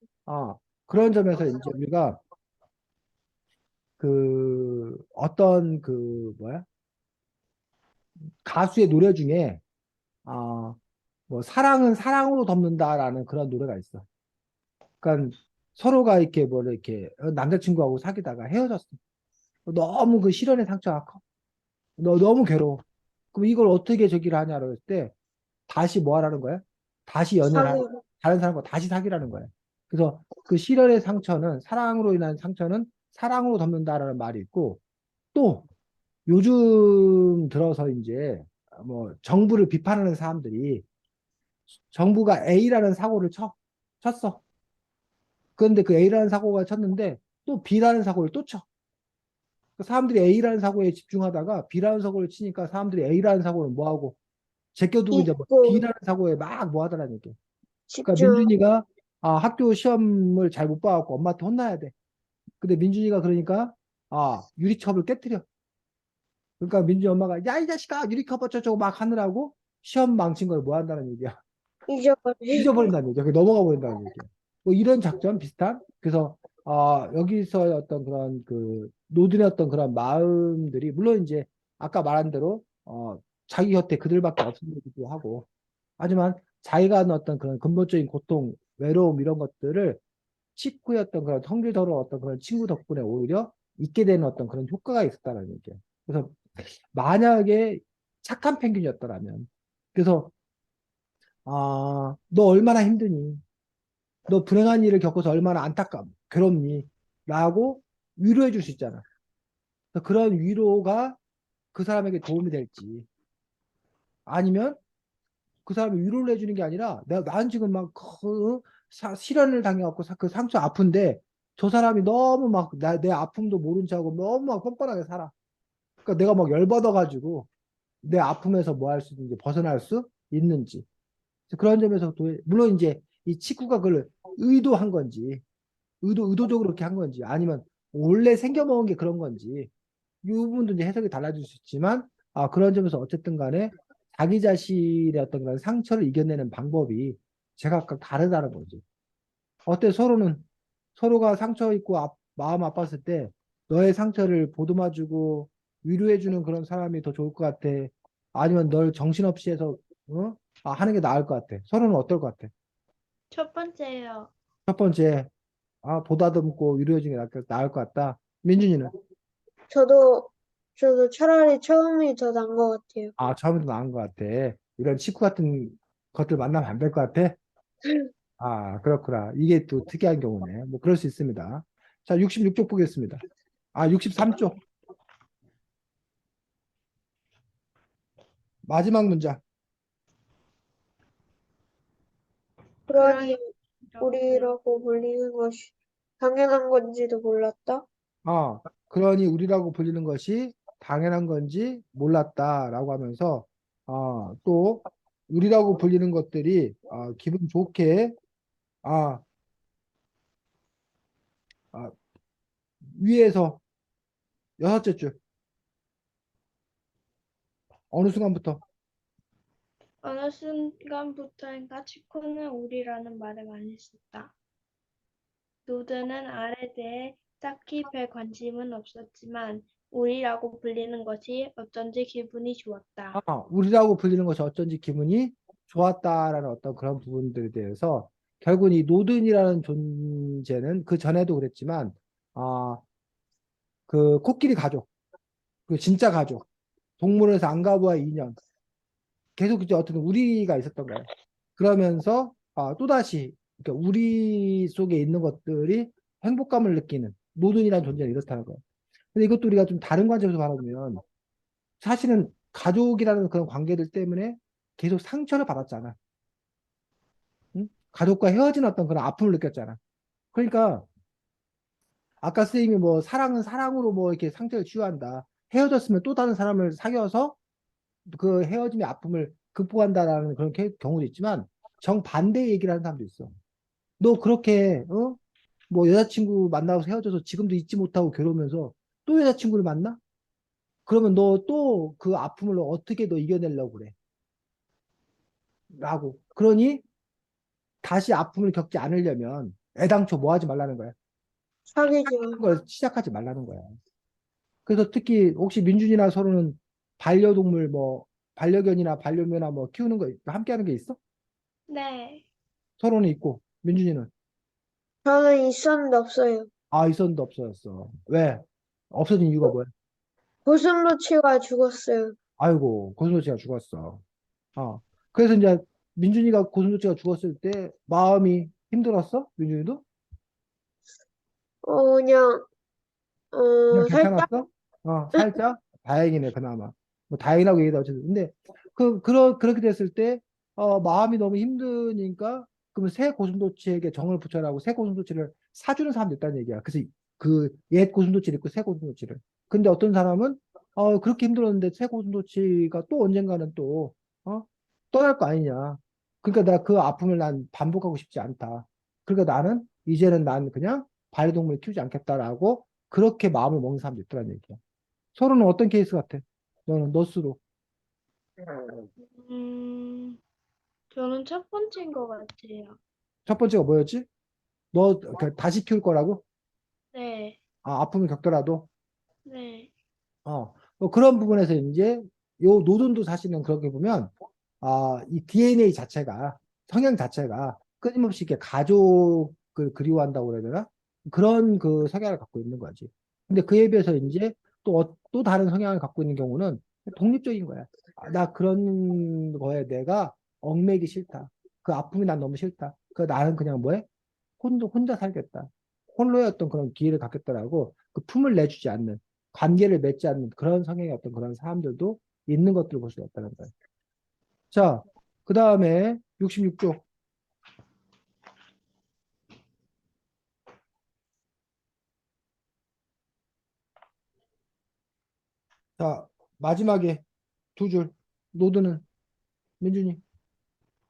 Speaker 1: 그런 점에서 이제 우리가 그 어떤 그 뭐야? 가수의 노래 중에 뭐 사랑은 사랑으로 덮는다라는 그런 노래가 있어. 그러니까 서로가 이렇게 뭐 이렇게 남자친구하고 사귀다가 헤어졌어. 너무 그 실연의 상처가 커. 너무 괴로워. 그럼 이걸 어떻게 저기를 하냐고 했을 때 다시 뭐 하라는 거야? 다시 연애를 하는
Speaker 3: 사귀고
Speaker 1: 다른 사람과 다시 사귀라는 거야. 그래서 그 실연의 상처는 사랑으로 인한 상처는 사랑으로 덮는다라는 말이 있고 또 요즘 들어서 이제 뭐 정부를 비판하는 사람들이 정부가 A라는 사고를 쳤어. 그런데 그 A라는 사고가 쳤는데 또 B라는 사고를 또 쳐. 그 사람들이 A라는 사고에 집중하다가 B라는 사고를 치니까 사람들이 A라는 사고를 뭐하고 제껴두고 이제 뭐
Speaker 3: 있고
Speaker 1: B라는 사고에 막 뭐 하더라는 얘기. 그러니까
Speaker 3: 집중.
Speaker 1: 민준이가 학교 시험을 잘 못 봐갖고 엄마한테 혼나야 돼. 근데 민준이가 그러니까 유리컵을 깨뜨려. 그러니까 민준이 엄마가 야 이 자식아 유리컵 어쩌고 막 하느라고 시험 망친 걸 뭐 한다는 얘기야.
Speaker 3: 잊어버린.
Speaker 1: 잊어버린다는 얘기야. 넘어가 버린다는 얘기야. 뭐 이런 작전 비슷한. 그래서 여기서 어떤 그런 그 노들의 어떤 그런 마음들이 물론 이제 아까 말한 대로 자기 곁에 그들밖에 없기도 하고 하지만 자기가 하는 어떤 그런 근본적인 고통, 외로움 이런 것들을 친구였던 그런 성질더러 어떤 그런 친구 덕분에 오히려 잊게 되는 어떤 그런 효과가 있었다는 얘기예요. 그래서 만약에 착한 펭귄이었더라면 그래서 너 얼마나 힘드니? 너 불행한 일을 겪어서 얼마나 괴롭니? 라고 위로해 줄 수 있잖아. 그래서 그런 위로가 그 사람에게 도움이 될지 아니면 그 사람이 위로를 해주는 게 아니라 난 지금 막 그 실현을 당해갖고 그 상처 아픈데 저 사람이 너무 막 내 아픔도 모른 척하고 너무 막 뻔뻔하게 살아. 그러니까 내가 막 열받아가지고 내 아픔에서 뭐 할 수 있는지 벗어날 수 있는지 그런 점에서 물론 이제 이 친구가 그걸 의도한 건지 의도적으로 그렇게 한 건지 아니면 원래 생겨먹은 게 그런 건지 이 부분도 이제 해석이 달라질 수 있지만 그런 점에서 어쨌든 간에 자기 자신의 어떤 그런 상처를 이겨내는 방법이 제각각 다르다는 거지. 어때 서로가 상처 있고 마음 아팠을 때 너의 상처를 보듬어주고 위로해주는 그런 사람이 더 좋을 것 같아. 아니면 널 정신없이 해서 하는 게 나을 것 같아. 서로는 어떨 것 같아?
Speaker 2: 첫 번째요.
Speaker 1: 첫 번째 보다듬고 위로해주는 게 나을 것 같다. 민준이는
Speaker 3: 저도, 저도 차라리 처음이 더 나은 것 같아요.
Speaker 1: 처음부터 나은 것 같아. 이런 친구 같은 것들 만나면 안 될 것 같아. 그렇구나. 이게 또 특이한 경우네. 뭐 그럴 수 있습니다. 자, 66쪽 보겠습니다. 63쪽. 마지막 문장.
Speaker 3: 그러니
Speaker 2: 그러니까
Speaker 3: 우리라고 불리는 것이 당연한 건지도 몰랐다.
Speaker 1: 그러니 우리라고 불리는 것이 당연한 건지 몰랐다라고 하면서 또 우리라고 불리는 것들이 기분 좋게 아, 아, 위에서 여섯째 줄 어느 순간부터
Speaker 2: 어느 순간부터인가 치코는 우리라는 말을 많이 썼다. 노드는 알에 대해 딱히 별 관심은 없었지만 우리라고 불리는 것이 어쩐지 기분이 좋았다.
Speaker 1: 우리라고 불리는 것이 어쩐지 기분이 좋았다라는 어떤 그런 부분들에 대해서 결국 이 노든이라는 존재는 그 전에도 그랬지만 그 코끼리 가족, 그 진짜 가족, 동물원에서 안가부와 인연 계속 이제 어떤 우리가 있었던 거예요. 그러면서 또다시 그러니까 우리 속에 있는 것들이 행복감을 느끼는 노든이라는 존재는 이렇다는 거예요. 근데 이것도 우리가 좀 다른 관점에서 바라보면 사실은 가족이라는 그런 관계들 때문에 계속 상처를 받았잖아. 응? 가족과 헤어진 어떤 그런 아픔을 느꼈잖아. 그러니까 아까 선생님이 뭐 사랑은 사랑으로 뭐 이렇게 상처를 치유한다. 헤어졌으면 또 다른 사람을 사귀어서 그 헤어짐의 아픔을 극복한다라는 그런 경우도 있지만 정반대 얘기를 하는 사람도 있어. 너 그렇게 뭐 여자친구 만나고 헤어져서 지금도 잊지 못하고 괴로우면서 또 여자친구를 만나? 그러면 너 또 그 아픔을 어떻게 너 이겨내려고 그래? 라고. 그러니 다시 아픔을 겪지 않으려면 애당초 뭐 하지 말라는 거야.
Speaker 3: 사귀지 마.
Speaker 1: 걸 시작하지 말라는 거야. 그래서 특히 혹시 민준이나 서로는 반려동물 뭐 반려견이나 반려묘나 뭐 키우는 거 함께 하는 게 있어?
Speaker 2: 네,
Speaker 1: 서로는 있고 민준이는
Speaker 3: 저는 있었는데 없어요.
Speaker 1: 있었는데 없어졌어. 왜? 없어진 이유가 뭐야?
Speaker 3: 고슴도치가 죽었어요.
Speaker 1: 아이고 고슴도치가 죽었어. 어. 그래서 이제 민준이가 고슴도치가 죽었을 때 마음이 힘들었어? 민준이도?
Speaker 3: 그냥,
Speaker 1: 그냥
Speaker 3: 살짝?
Speaker 1: 괜찮았어? 살짝? 다행이네, 그나마. 뭐, 다행이라고 얘기다, 어쨌든. 근데, 그렇게 됐을 때, 마음이 너무 힘드니까, 그러면 새 고슴도치에게 정을 붙여라고 새 고슴도치를 사주는 사람도 있다는 얘기야. 그래서 그 옛 고슴도치를 있고 새 고슴도치를. 근데 어떤 사람은, 그렇게 힘들었는데 새 고슴도치가 또 언젠가는 또, 어, 떠날 거 아니냐. 그러니까 나 그 아픔을 난 반복하고 싶지 않다. 그러니까 나는, 이제는 난 그냥 반려동물을 키우지 않겠다라고 그렇게 마음을 먹는 사람도 있더라는 얘기야. 서로는 어떤 케이스 같아? 너는 너스로.
Speaker 2: 음, 저는 첫 번째인 것 같아요.
Speaker 1: 첫 번째가 뭐였지? 너 다시 키울 거라고? 아픔을 겪더라도
Speaker 2: 네.
Speaker 1: 뭐 그런 부분에서 이제 요 노동도 사실은 그렇게 보면 이 DNA 자체가 성향 자체가 끊임없이 이렇게 가족을 그리워한다고 그래야 되나? 그런 그 성향을 갖고 있는 거지. 근데 그에 비해서 이제 또 다른 성향을 갖고 있는 경우는 독립적인 거야. 나 그런 거에 내가 얽매이기 싫다. 그 아픔이 난 너무 싫다. 그 나는 그냥 뭐해? 혼자 살겠다. 홀로의 어떤 그런 기회를 갖겠다라고 그 품을 내주지 않는 관계를 맺지 않는 그런 성향의 어떤 그런 사람들도 있는 것들을 볼 수가 있다는 거예요. 자, 그 다음에 66쪽. 자, 마지막에 두 줄. 노드는 민준이.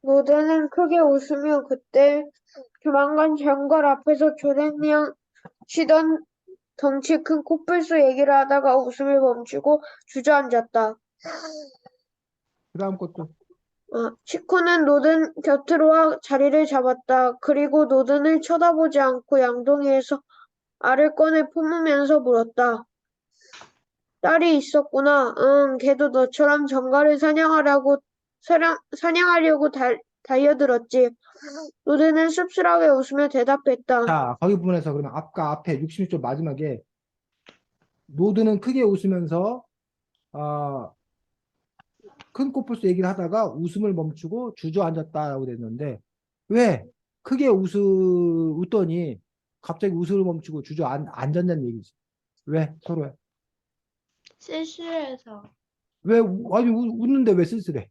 Speaker 3: 노드는 크게 웃으며 그때 조만간 장관 앞에서 조랭냥 치던 덩치 큰 코뿔소 얘기를 하다가 웃음을 멈추고 주저앉았다.
Speaker 1: 그 다음 것도.
Speaker 3: 치쿠는 노든 곁으로 와 자리를 잡았다. 그리고 노든을 쳐다보지 않고 양동이에서 알을 꺼내 품으면서 물었다. 딸이 있었구나. 응, 걔도 너처럼 정갈을 사냥하려고 달려들었지. 노드는 씁쓸하게 웃으며 대답했다.
Speaker 1: 자, 거기 부분에서 그러면 아까 앞에 66쪽 마지막에 노드는 크게 웃으면서 어, 큰 코뿔소 얘기를 하다가 웃음을 멈추고 주저앉았다라고 됐는데 왜 크게 웃더니 갑자기 웃음을 멈추고 주저앉았냐는 얘기지. 왜 서로야?
Speaker 2: 쓸쓸해서.
Speaker 1: 왜 아니 웃는데 왜 쓸쓸해?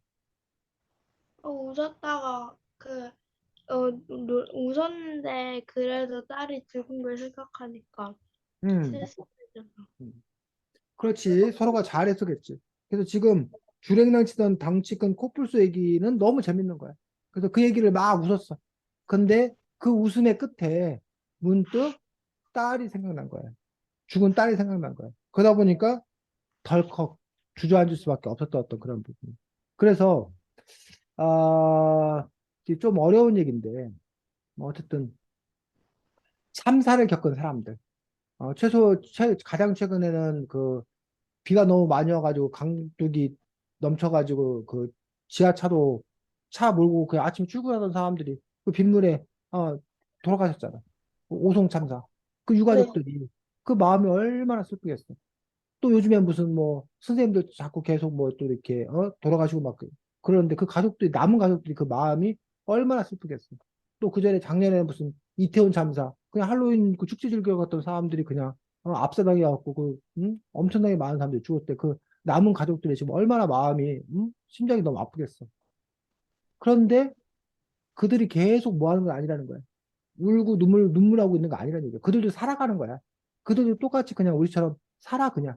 Speaker 2: 웃었다가 웃었는데 그래도 딸이 죽은 걸 생각하니까
Speaker 1: 음,
Speaker 2: 쓸쓸해져서.
Speaker 1: 음. 그렇지. 서로가 잘했었겠지. 그래서 지금 주랭랑 치던 덩치 큰 코뿔소 얘기는 너무 재밌는 거야. 그래서 그 얘기를 막 웃었어. 근데 그 웃음의 끝에 문득 딸이 생각난 거야. 죽은 딸이 생각난 거야. 그러다 보니까 덜컥 주저앉을 수밖에 없었던 어떤 그런 부분. 그래서 이게 좀 어려운 얘기인데 뭐 어쨌든 참사를 겪은 사람들. 가장 최근에는 그 비가 너무 많이 와가지고 강둑이 넘쳐가지고 그 지하차로 차 몰고 그 아침 출근하던 사람들이 그 빗물에 돌아가셨잖아. 그 오송 참사. 그
Speaker 3: 네,
Speaker 1: 유가족들이 그 마음이 얼마나 슬프겠어. 또 요즘에 무슨 뭐 선생님들 자꾸 계속 뭐 또 이렇게 돌아가시고 막 그러는데 그 가족들이 남은 가족들이 그 마음이 얼마나 슬프겠어. 또 그 전에 작년에 무슨 이태원 참사 그냥 할로윈 그 축제 즐기러 갔던 사람들이 그냥 압사당해 갖고 엄청나게 많은 사람들이 죽었대. 그 남은 가족들이 지금 얼마나 마음이 심장이 너무 아프겠어. 그런데 그들이 계속 뭐 하는 건 아니라는 거야. 울고 눈물하고 있는 거 아니라는 얘기야. 그들도 살아가는 거야. 그들도 똑같이 그냥 우리처럼 살아 그냥.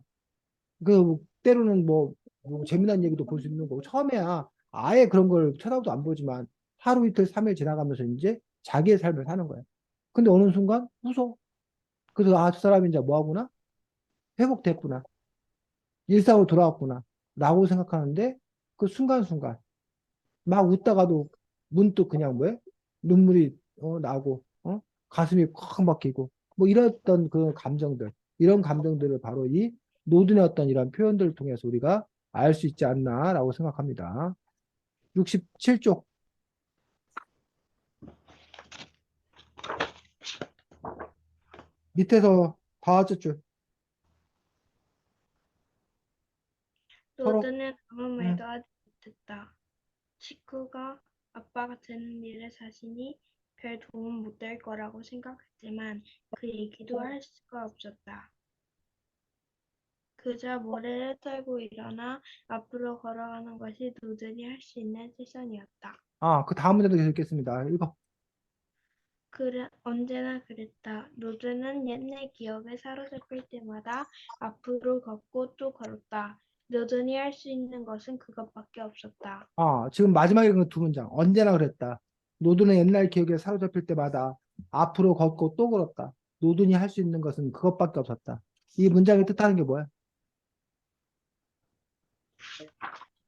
Speaker 1: 때로는 뭐 재미난 얘기도 볼 수 있는 거고 처음에야 아예 그런 걸 쳐다보도 안 보지만 하루 이틀 3일 지나가면서 이제 자기의 삶을 사는 거야. 근데 어느 순간 웃어. 그래서 저 사람이 이제 뭐 하구나? 회복됐구나. 일상으로 돌아왔구나. 라고 생각하는데 그 순간순간 막 웃다가도 문득 그냥 뭐해? 눈물이 나고 가슴이 콱 막히고 뭐 이랬던 그 감정들 이런 감정들을 바로 이 노든의 어떤 이런 표현들을 통해서 우리가 알 수 있지 않나라고 생각합니다. 67쪽 밑에서 다섯째 줄 서로
Speaker 2: 노드는 아무
Speaker 1: 음,
Speaker 2: 말도 하지 못했다. 식구가 아빠가 되는 일에 자신이 별 도움 못 될 거라고 생각했지만 그 얘기도 할 수가 없었다. 그저 모래를 털고 일어나 앞으로 걸어가는 것이 노들이 할 수 있는 세상이었다.
Speaker 1: 그 다음 문제도 계속 읽겠습니다. 읽어.
Speaker 2: 언제나 그랬다. 노드는 옛날 기억에 사로잡힐 때마다 앞으로 걷고 또 걸었다. 노든이 할 수 있는 것은 그것밖에 없었다.
Speaker 1: 지금 마지막에 그 두 문장 언제나 그랬다. 노든은 옛날 기억에 사로잡힐 때마다 앞으로 걷고 또 걸었다. 노든이 할 수 있는 것은 그것밖에 없었다. 이 문장의 뜻하는 게 뭐야?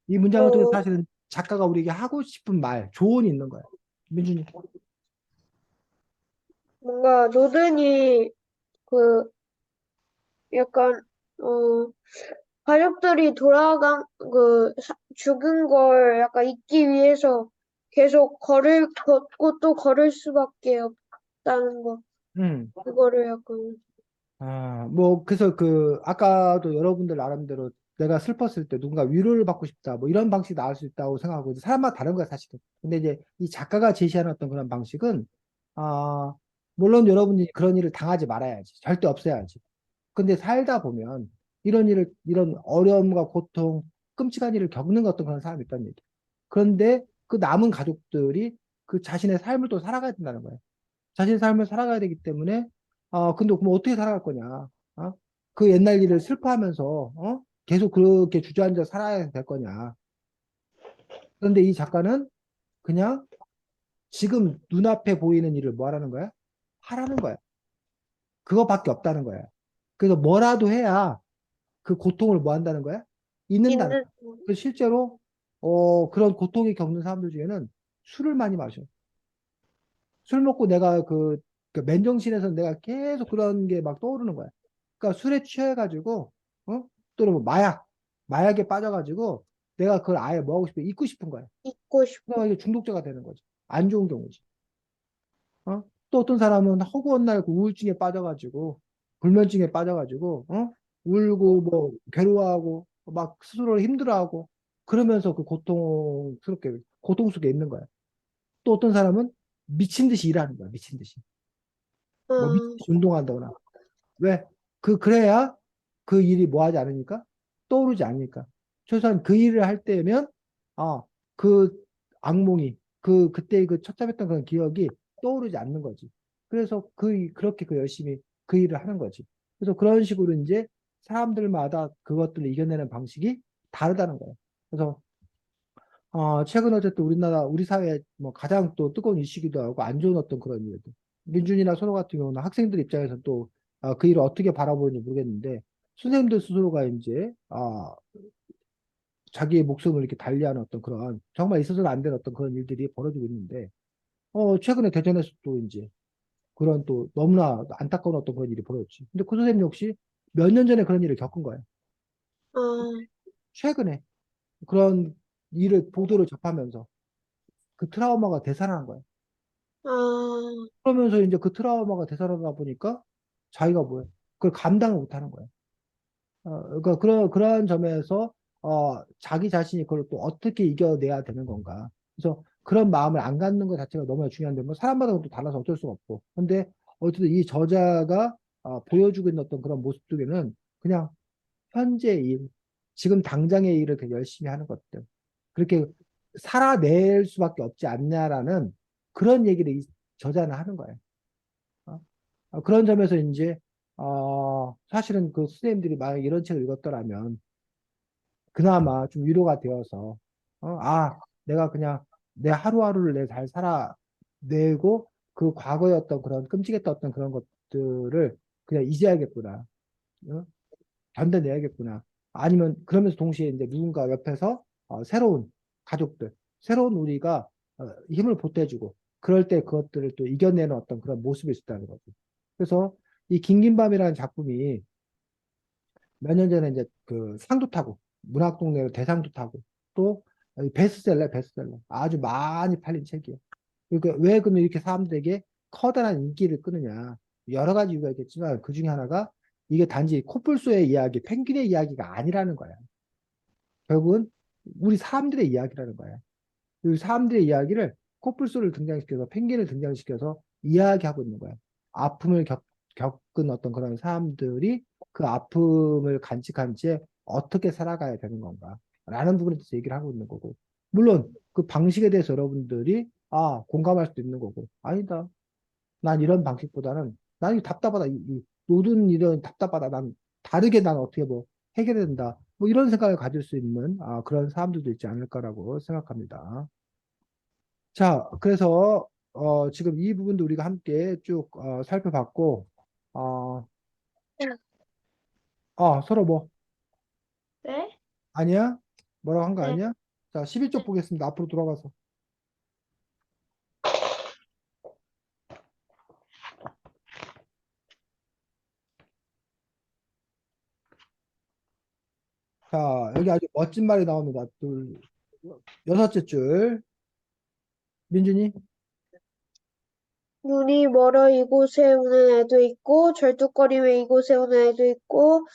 Speaker 1: 이 문장을 통해서
Speaker 3: 어,
Speaker 1: 사실은 작가가 우리에게 하고 싶은 말, 조언이 있는 거야. 민준이.
Speaker 3: 뭔가 노든이 그 약간, 가족들이 죽은 걸 약간 잊기 위해서 계속 걷고 또 걸을 수밖에 없다는 거.
Speaker 1: 음.
Speaker 3: 그거를 약간,
Speaker 1: 뭐, 그래서 아까도 여러분들 나름대로 내가 슬펐을 때 누군가 위로를 받고 싶다, 뭐 이런 방식이 나올 수 있다고 생각하고, 사람마다 다른 거야, 사실은. 근데 이제 이 작가가 제시하는 어떤 그런 방식은, 아, 물론 여러분이 그런 일을 당하지 말아야지. 절대 없어야지. 근데 살다 보면 이런 어려움과 고통, 끔찍한 일을 겪는 어떤 그런 사람이 있다는 얘기. 그런데 그 남은 가족들이 그 자신의 삶을 또 살아가야 된다는 거예요. 자신의 삶을 살아가야 되기 때문에, 근데 그럼 어떻게 살아갈 거냐? 어? 그 옛날 일을 슬퍼하면서, 계속 그렇게 주저앉아 살아야 될 거냐? 그런데 이 작가는 그냥 지금 눈앞에 보이는 일을 뭐 하라는 거야? 하라는 거야. 그거밖에 없다는 거야. 그래서 뭐라도 해야 그 고통을 뭐 한다는 거야? 잊는다는
Speaker 3: 있는,
Speaker 1: 거야. 그래서 실제로, 그런 고통이 겪는 사람들 중에는 술을 많이 마셔. 술 먹고 내가 맨정신에서 내가 계속 그런 게 막 떠오르는 거야. 그러니까 술에 취해가지고, 또는 뭐 마약에 빠져가지고 내가 그걸 아예 뭐 하고 싶어? 잊고 싶은 거야.
Speaker 3: 있고 싶고.
Speaker 1: 그러니까 이게 중독자가 되는 거지. 안 좋은 경우지. 또 어떤 사람은 허구한 날 그 우울증에 빠져가지고, 불면증에 빠져가지고, 울고 뭐 괴로워하고 막 스스로를 힘들어하고 그러면서 그 고통 속에 있는 거야. 또 어떤 사람은 미친 듯이 일하는 거야. 미친 듯이.
Speaker 3: 어,
Speaker 1: 뭐 미친 듯이 운동한다거나. 왜? 그래야 그 일이 뭐 하지 않으니까? 떠오르지 않으니까. 최소한 그 일을 할 때면, 그 악몽이, 그때 그 첩잡했던 그런 기억이 떠오르지 않는 거지. 그래서 그렇게 열심히 그 일을 하는 거지. 그래서 그런 식으로 이제 사람들마다 그것들을 이겨내는 방식이 다르다는 거예요. 그래서 최근 어쨌든 우리 사회 뭐 가장 또 뜨거운 이슈기도 하고 안 좋은 어떤 그런 일들. 민준이나 선호 같은 경우는 학생들 입장에서 또 그 일을 어떻게 바라보는지 모르겠는데 선생님들 스스로가 이제 자기의 목숨을 이렇게 달리하는 어떤 그런 정말 있어서는 안 되는 어떤 그런 일들이 벌어지고 있는데 최근에 대전에서 또 이제 그런 또 너무나 안타까운 어떤 그런 일이 벌어졌지. 근데 그 선생님 역시 몇 년 전에 그런 일을 겪은 거예요.
Speaker 3: 어,
Speaker 1: 최근에 그런 일을 보도를 접하면서 그 트라우마가 되살아난 거예요.
Speaker 3: 어,
Speaker 1: 그러면서 이제 그 트라우마가 되살아나 보니까 자기가 뭐야? 그걸 감당을 못 하는 거야. 그러니까 그런 점에서 자기 자신이 그걸 또 어떻게 이겨내야 되는 건가. 그래서 그런 마음을 안 갖는 것 자체가 너무 중요한데 뭐 사람마다 또 달라서 어쩔 수가 없고. 근데 어쨌든 이 저자가 보여주고 있는 어떤 그런 모습 중에는 그냥 현재 일, 지금 당장의 일을 되게 열심히 하는 것들. 그렇게 살아낼 수밖에 없지 않냐라는 그런 얘기를 이 저자는 하는 거예요. 어? 그런 점에서 이제 사실은 그 선생님들이 만약 이런 책을 읽었더라면 그나마 좀 위로가 되어서 내가 그냥 내 하루하루를 내 잘 살아내고 그 과거의 어떤 그런 끔찍했던 어떤 그런 것들을 그냥 잊어야겠구나. 어? 견뎌내야겠구나. 아니면 그러면서 동시에 이제 누군가 옆에서 새로운 가족들, 새로운 우리가 힘을 보태주고 그럴 때 그것들을 또 이겨내는 어떤 그런 모습이 있었다는 거죠. 그래서 이 긴긴 밤이라는 작품이 몇 년 전에 이제 그 상도 타고 문학동네로 대상도 타고 또 베스트셀러 아주 많이 팔린 책이에요. 그러니까 왜 그러면 이렇게 사람들에게 커다란 인기를 끄느냐 여러 가지 이유가 있겠지만 그 중에 하나가 이게 단지 코뿔소의 이야기, 펭귄의 이야기가 아니라는 거야. 결국은 우리 사람들의 이야기라는 거야. 이 사람들의 이야기를 코뿔소를 등장시켜서 펭귄을 등장시켜서 이야기하고 있는 거야. 아픔을 겪은 어떤 그런 사람들이 그 아픔을 간직한 채 어떻게 살아가야 되는 건가 라는 부분에 대해서 얘기를 하고 있는 거고 물론 그 방식에 대해서 여러분들이 공감할 수도 있는 거고 아니다 난 이런 방식보다는 난 이 답답하다 이 모든 이런 답답하다 난 다르게 난 어떻게 뭐 해결해야 된다 뭐 이런 생각을 가질 수 있는 그런 사람들도 있지 않을까라고 생각합니다. 자, 그래서 지금 이 부분도 우리가 함께 쭉 살펴봤고, 어, 서로 뭐
Speaker 2: 네?
Speaker 1: 아니야? 뭐라고 한 거
Speaker 2: 네.
Speaker 1: 아니야? 자, 11쪽 보겠습니다. 앞으로 돌아가서. 자, 여기 아주 멋진 말이 나옵니다. 여섯째 줄. 민준이?
Speaker 3: 눈이 멀어 이곳에 오는 애도 있고 절뚝거리며 이곳에 오는 애도 있고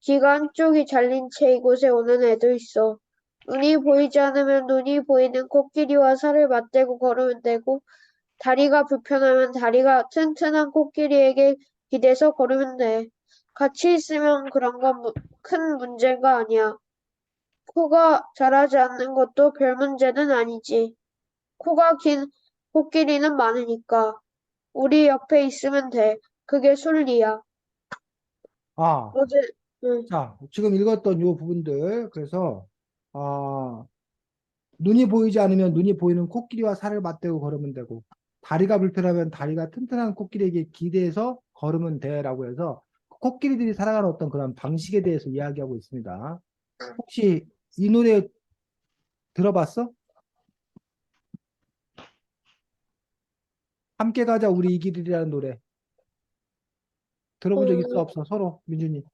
Speaker 3: 귀가 한쪽이 잘린 채 이곳에 오는 애도 있어. 눈이 보이지 않으면 눈이 보이는 코끼리와 살을 맞대고 걸으면 되고 다리가 불편하면 다리가 튼튼한 코끼리에게 기대서 걸으면 돼. 같이 있으면 그런 건 큰 문제가 아니야. 코가 자라지 않는 것도 별 문제는 아니지. 코가 긴 코끼리는 많으니까. 우리 옆에 있으면 돼. 그게 순리야.
Speaker 1: 아,
Speaker 3: 어제, 응.
Speaker 1: 자, 지금 읽었던 요 부분들. 그래서, 아, 눈이 보이지 않으면 눈이 보이는 코끼리와 살을 맞대고 걸으면 되고, 다리가 불편하면 다리가 튼튼한 코끼리에게 기대서 걸으면 돼라고 해서 코끼리들이 살아가는 어떤 그런 방식에 대해서 이야기하고 있습니다. 혹시 이 노래 들어봤어? 함께 가자 우리 이 길이라는 노래 들어본 적 있어
Speaker 3: 어,
Speaker 1: 없어? 서로 민준이.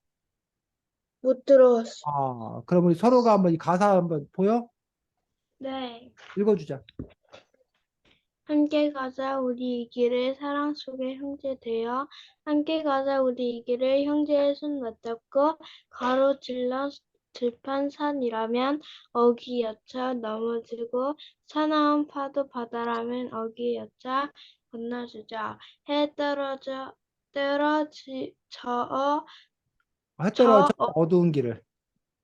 Speaker 3: 못 들어왔어.
Speaker 1: 아, 그럼 우리 서로가 한번 이 가사 한번 보여?
Speaker 2: 네.
Speaker 1: 읽어주자.
Speaker 2: 함께 가자 우리 이 길을 사랑 속에 형제 되어 함께 가자 우리 이 길을 형제의 손 맞잡고 가로질러 들판 산이라면 어기여차 넘어지고 사나운 파도 바다라면 어기여차 건너주자 해 떨어지
Speaker 1: 해 떨어져
Speaker 2: 저
Speaker 1: 어두운 길을.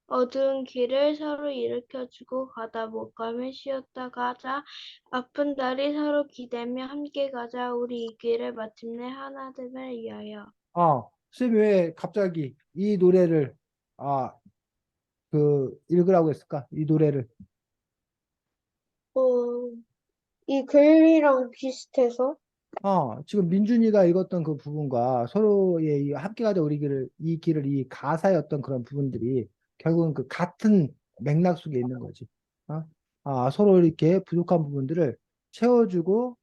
Speaker 2: 어두운 길을 서로 일으켜주고 가다 못 가면 쉬었다 가자. 아픈 다리 서로 기대며 함께 가자. 우리 이 길을 마침내 하나 됨을 위하여.
Speaker 1: 선생님 왜 갑자기 이 노래를 아, 읽으라고 했을까? 이 노래를.
Speaker 3: 어, 이 글이랑 비슷해서.
Speaker 1: 지금 민준이가 읽었던 그 부분과 서로의 이 함께 가자 우리 길을 이 길을 이 가사의 어떤 그런 부분들이 결국은 그 같은 맥락 속에 있는 거지. 어? 서로 이렇게 부족한 부분들을 채워주고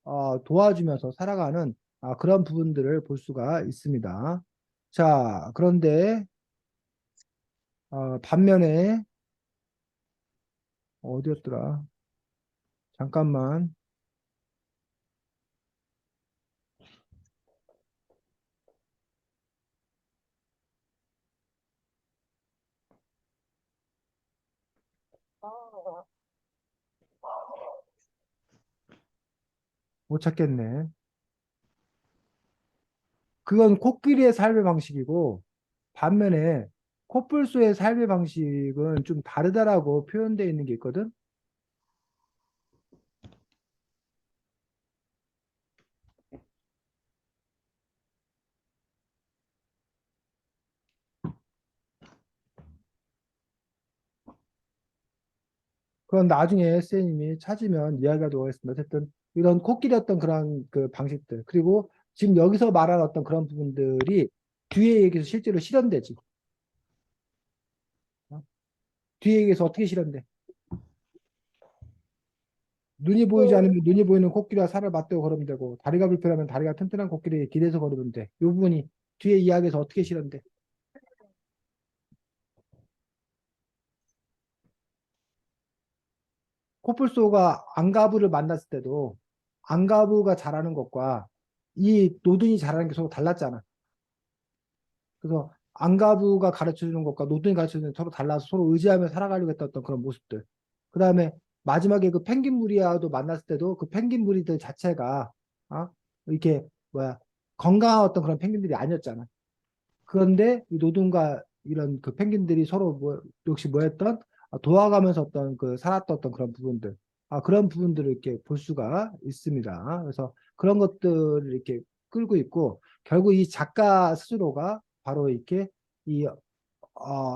Speaker 1: 도와주면서 살아가는 그런 부분들을 볼 수가 있습니다. 자, 그런데 반면에 어디였더라? 잠깐만. 못 찾겠네. 그건 코끼리의 삶의 방식이고 반면에 코뿔소의 삶의 방식은 좀 다르다라고 표현되어 있는 게 있거든. 그건 나중에 선생님이 찾으면 이야기하도록 하겠습니다. 어쨌든 이런 코끼리 어떤 그런 그 방식들 그리고 지금 여기서 말하는 어떤 그런 부분들이 뒤에 얘기해서 실제로 실현되지. 어? 뒤에 얘기해서 어떻게 실현돼? 눈이 보이지
Speaker 3: 어,
Speaker 1: 않으면 눈이 보이는 코끼리와 살을 맞대고 걸으면 되고 다리가 불편하면 다리가 튼튼한 코끼리에 기대서 걸으면 돼. 이 부분이 뒤에 이야기해서 어떻게 실현돼? 코뿔소가 앙가부를 만났을 때도 앙가부가 잘하는 것과 이 노든이 잘하는 게 서로 달랐잖아. 그래서 앙가부가 가르쳐 주는 것과 노든이 가르쳐 주는 게 서로 달라서 서로 의지하며 살아가려고 했던 어떤 그런 모습들. 그 다음에 마지막에 그 펭귄 무리하고 만났을 때도 그 펭귄 무리들 자체가 이렇게 뭐야 건강한 어떤 그런 펭귄들이 아니었잖아. 그런데 이 노동과 이런 그 펭귄들이 서로 역시 뭐였던 도와가면서 어떤 그 살았던 어떤 그런 부분들 그런 부분들을 이렇게 볼 수가 있습니다. 그래서 그런 것들을 이렇게 끌고 있고 결국 이 작가 스스로가 바로 이렇게 이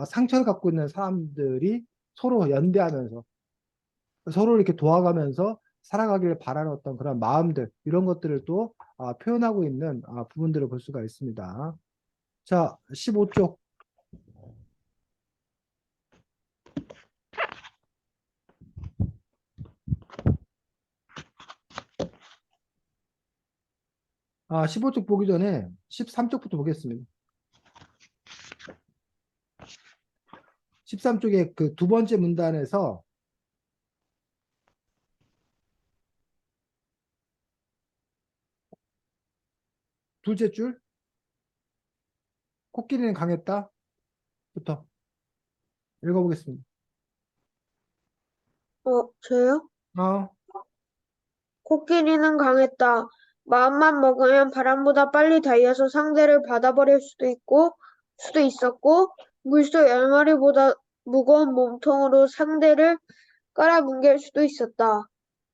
Speaker 1: 상처를 갖고 있는 사람들이 서로 연대하면서 서로 이렇게 도와가면서 살아가기를 바라는 어떤 그런 마음들 이런 것들을 또 표현하고 있는 부분들을 볼 수가 있습니다. 자, 15쪽. 15쪽 보기 전에 13쪽부터 보겠습니다. 13쪽에 그 두 번째 문단에서 둘째 줄 코끼리는 강했다 부터 읽어보겠습니다.
Speaker 3: 저요?
Speaker 1: 어,
Speaker 3: 코끼리는 강했다. 마음만 먹으면 바람보다 빨리 달려서 상대를 받아버릴 수도 있었고, 물소 10마리보다 무거운 몸통으로 상대를 깔아뭉갤 수도 있었다.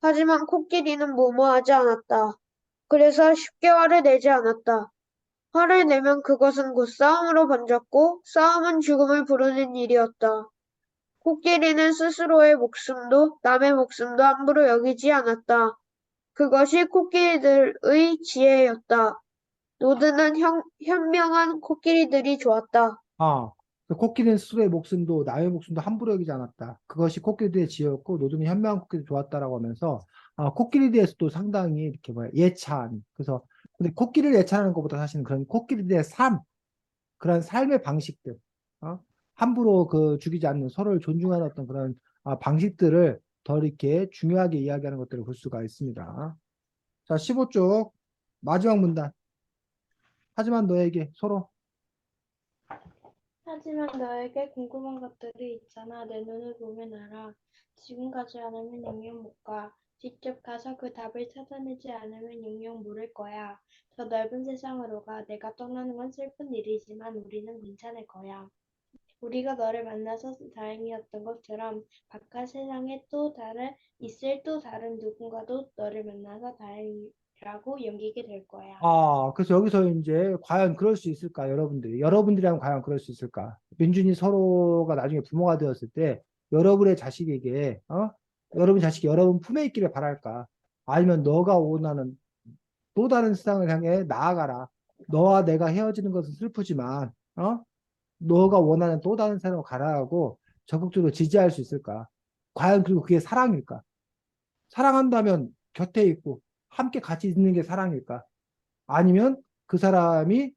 Speaker 3: 하지만 코끼리는 무모하지 않았다. 그래서 쉽게 화를 내지 않았다. 화를 내면 그것은 곧 싸움으로 번졌고, 싸움은 죽음을 부르는 일이었다. 코끼리는 스스로의 목숨도 남의 목숨도 함부로 여기지 않았다. 그것이 코끼리들의 지혜였다. 노드는 현명한 코끼리들이 좋았다.
Speaker 1: 아, 그 코끼리는 스스로의 목숨도 나의 목숨도 함부로 여기지 않았다. 그것이 코끼리들의 지혜였고 노동이 현명한 코끼리 좋았다라고 하면서 코끼리에 대해서도 상당히 이렇게 뭐야 예찬. 그래서 근데 코끼리를 예찬하는 것보다 사실은 그런 코끼리들의 삶, 그런 삶의 방식들, 어? 함부로 그 죽이지 않는 서로를 존중하는 어떤 그런 방식들을 더 이렇게 중요하게 이야기하는 것들을 볼 수가 있습니다. 자, 15쪽 마지막 문단. 하지만 너에게 서로
Speaker 2: 하지만 너에게 궁금한 것들이 있잖아. 내 눈을 보면 알아. 지금 가지 않으면 영영 못 가. 직접 가서 그 답을 찾아내지 않으면 영영 모를 거야. 더 넓은 세상으로 가. 내가 떠나는 건 슬픈 일이지만 우리는 괜찮을 거야. 우리가 너를 만나서 다행이었던 것처럼 바깥 세상에 있을 또 다른 누군가도 너를 만나서 다행이라고 여기게 될 거야.
Speaker 1: 그래서 여기서 이제 과연 그럴 수 있을까? 여러분들이라면 과연 그럴 수 있을까? 민준이 서로가 나중에 부모가 되었을 때 여러분의 자식에게, 여러분 자식이 여러분 품에 있기를 바랄까? 아니면 너가 원하는 또 다른 세상을 향해 나아가라. 너와 내가 헤어지는 것은 슬프지만, 너가 원하는 또 다른 세상으로 가라고 적극적으로 지지할 수 있을까? 과연 그리고 그게 사랑일까? 사랑한다면 곁에 있고 함께 같이 있는 게 사랑일까? 아니면 그 사람이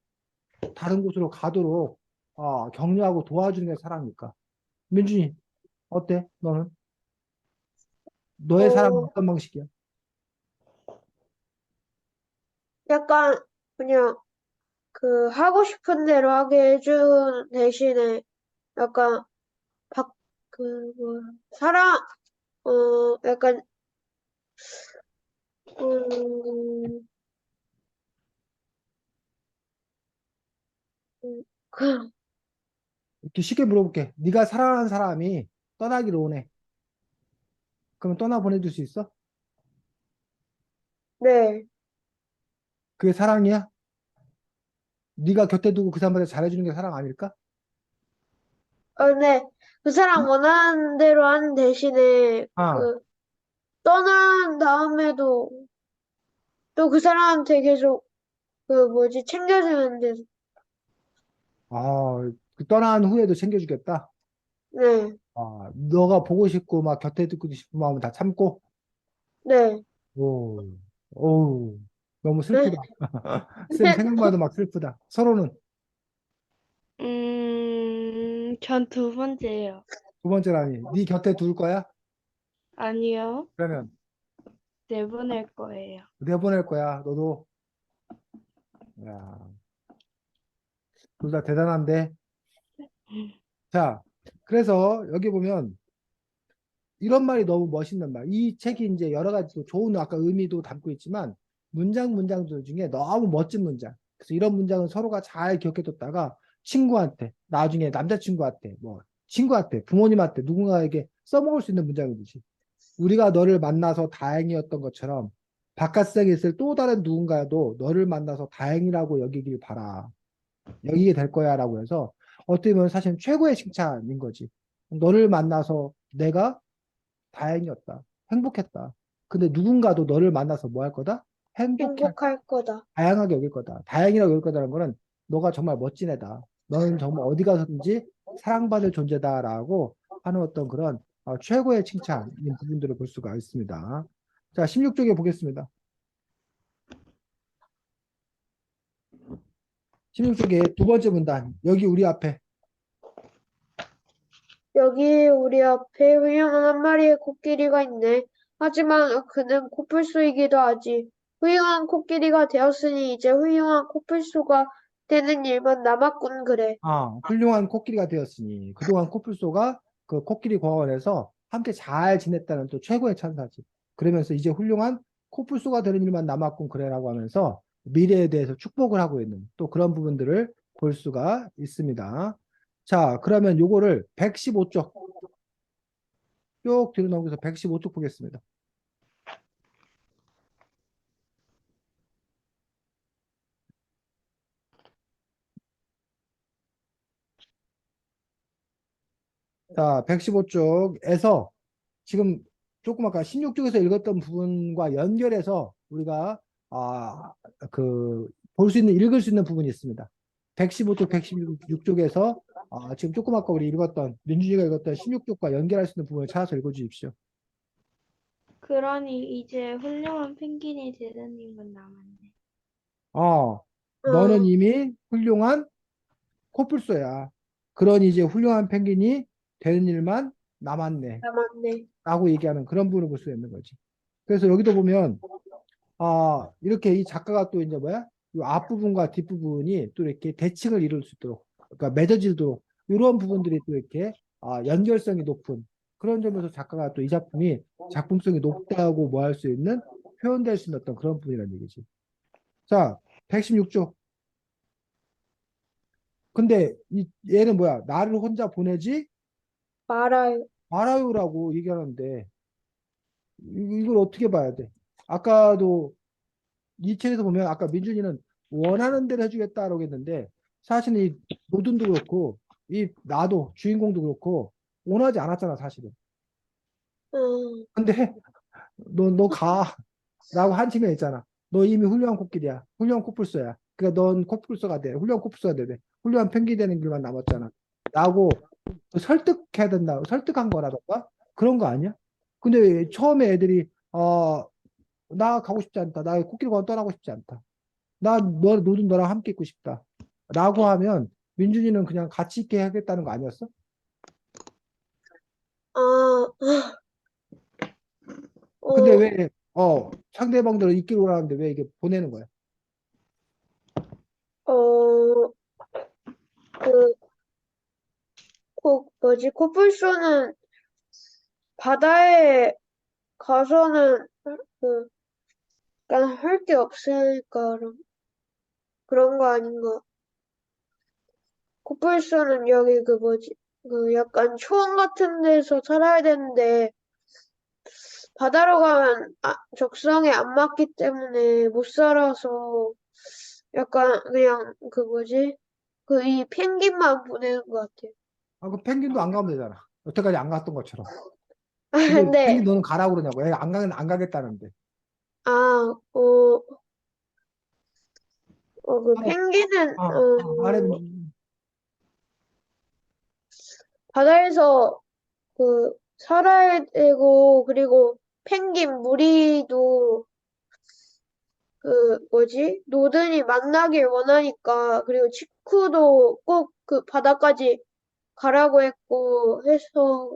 Speaker 1: 다른 곳으로 가도록 격려하고 도와주는 게 사랑일까? 민준이 어때? 너는? 너의 사랑은
Speaker 3: 어,
Speaker 1: 어떤 방식이야?
Speaker 3: 약간 그냥 하고 싶은 대로 하게 해준 대신에 약간 박, 사랑, 약간, 음, 그,
Speaker 1: 이렇게 쉽게 물어볼게. 네가 사랑하는 사람이 떠나기를 원해. 그러면 떠나 보내줄 수 있어?
Speaker 3: 네.
Speaker 1: 그게 사랑이야? 네가 곁에 두고 그 사람한테 잘해주는 게 사랑 아닐까?
Speaker 3: 네. 그 사람 원하는 대로 하는 대신에,
Speaker 1: 아,
Speaker 3: 떠난 다음에도 또 그 사람한테 계속, 챙겨주면 돼.
Speaker 1: 그 떠난 후에도 챙겨주겠다.
Speaker 3: 네.
Speaker 1: 너가 보고 싶고 막 곁에 두고 싶은 마음은 다 참고.
Speaker 3: 네.
Speaker 1: 오, 오, 너무
Speaker 3: 네.
Speaker 1: 슬프다. 쌤 생각만 해도 막 슬프다. 서로는
Speaker 2: 전 두 번째요.
Speaker 1: 두 번째라니. 네 곁에 둘 거야?
Speaker 2: 아니요.
Speaker 1: 그러면
Speaker 2: 내보낼 거예요.
Speaker 1: 내보낼 거야. 너도. 야, 둘 다 대단한데. 자, 그래서 여기 보면 이런 말이 너무 멋있는 말. 이 책이 이제 여러 가지 또 좋은 아까 의미도 담고 있지만 문장들 중에 너무 멋진 문장. 그래서 이런 문장은 서로가 잘 기억해뒀다가 친구한테, 나중에 남자친구한테, 뭐 친구한테, 부모님한테 누군가에게 써먹을 수 있는 문장이듯이 우리가 너를 만나서 다행이었던 것처럼 바깥 세상에 있을 또 다른 누군가도 너를 만나서 다행이라고 여기길 바라. 여기게 될 거야라고 해서 어떻게 보면 사실 최고의 칭찬인 거지. 너를 만나서 내가 다행이었다. 행복했다. 근데 누군가도 너를 만나서 뭐 할 거다? 행복해,
Speaker 3: 행복할 거다.
Speaker 1: 다양하게 여길 거다. 다행이라고 여길 거다라는 거는 너가 정말 멋진 애다. 너는 정말 어디 가서든지 사랑받을 존재다라고 하는 어떤 그런 최고의 칭찬인 부분들을 볼 수가 있습니다. 자, 16쪽에 보겠습니다. 16쪽에 두 번째 문단. 여기 우리 앞에
Speaker 3: 여기 우리 앞에 훌륭한 한 마리의 코끼리가 있네. 하지만 그는 코뿔소이기도 하지. 훌륭한 코끼리가 되었으니 이제 훌륭한 코뿔소가 되는 일만 남았군 그래.
Speaker 1: 훌륭한 코끼리가 되었으니 그동안 코뿔소가 그 코끼리 공원에서 함께 잘 지냈다는 또 최고의 찬사지. 그러면서 이제 훌륭한 코뿔소가 되는 일만 남았군 그래라고 하면서 미래에 대해서 축복을 하고 있는 또 그런 부분들을 볼 수가 있습니다. 자, 그러면 요거를 115쪽 쭉 뒤로 넘겨서 115쪽 보겠습니다. 자, 115쪽에서 지금 조금 아까 16쪽에서 읽었던 부분과 연결해서 우리가 볼 수 있는 읽을 수 있는 부분이 있습니다. 115쪽, 116쪽에서 지금 조금 아까 우리 읽었던 민준이가 읽었던 16쪽과 연결할 수 있는 부분을 찾아서 읽어주십시오.
Speaker 2: 그러니 이제 훌륭한 펭귄이 되는 일만 남았네.
Speaker 1: 너는
Speaker 3: 어,
Speaker 1: 이미 훌륭한 코뿔소야. 그러니 이제 훌륭한 펭귄이 되는 일만 남았네.
Speaker 3: 남았네.
Speaker 1: 라고 얘기하는 그런 부분을 볼 수 있는 거지. 그래서 여기도 보면 이렇게 이 작가가 또 이제 뭐야? 이 앞부분과 뒷부분이 또 이렇게 대칭을 이룰 수 있도록, 그러니까 맺어지도록, 이런 부분들이 또 이렇게 연결성이 높은 그런 점에서 작가가 또 이 작품이 작품성이 높다고 뭐 할 수 있는 표현될 수 있는 어떤 그런 부분이라는 얘기지. 자, 116쪽. 근데 얘는 뭐야? 나를 혼자 보내지
Speaker 3: 말아요.
Speaker 1: 말아요라고 얘기하는데, 이걸 어떻게 봐야 돼? 아까도 이 책에서 보면 아까 민준이는 원하는 대로 해주겠다라고 했는데 사실은 이 노든도 그렇고 이 나도 주인공도 그렇고 원하지 않았잖아 사실은.
Speaker 3: 음,
Speaker 1: 근데 너 가라고 한 측면 있잖아. 너 이미 훌륭한 코끼리야. 훌륭한 코뿔소야. 그러니까 넌 코뿔소가 돼. 훌륭한 코뿔소가 돼. 훌륭한 펭귄 되는 길만 남았잖아. 라고 설득해야 된다. 설득한 거라던가 그런 거 아니야? 근데 처음에 애들이 나 가고 싶지 않다. 나 코끼리관 떠나고 싶지 않다. 너도 너랑 함께 있고 싶다. 라고 하면 민준이는 그냥 같이 있게 하겠다는 거 아니었어?
Speaker 3: 아,
Speaker 1: 근데
Speaker 3: 어,
Speaker 1: 왜, 상대방들을 있기로 하는데 왜 이게 보내는 거야?
Speaker 3: 어, 그, 코뿔소는 바다에 가서는 그, 약간 할 게 없으니까 그런 거 아닌가. 코뿔소는 여기 그 약간 초원 같은 데서 살아야 되는데 바다로 가면 적성에 안 맞기 때문에 못 살아서 약간 그냥 그 이 펭귄만 보내는 것 같아요.
Speaker 1: 그 펭귄도 안 가면 되잖아. 여태까지 안 갔던 것처럼.
Speaker 3: 아,
Speaker 1: 근데
Speaker 3: 근데
Speaker 1: 펭귄 너는 가라고 그러냐고. 애가 안 가겠다는데.
Speaker 3: 아, 어, 그
Speaker 1: 어,
Speaker 3: 펭귄은
Speaker 1: 말해, 민준.
Speaker 3: 바다에서 그 살아야 되고 그리고 펭귄 무리도 노든이 만나길 원하니까 그리고 치쿠도 꼭 그 바다까지 가라고 했고 해서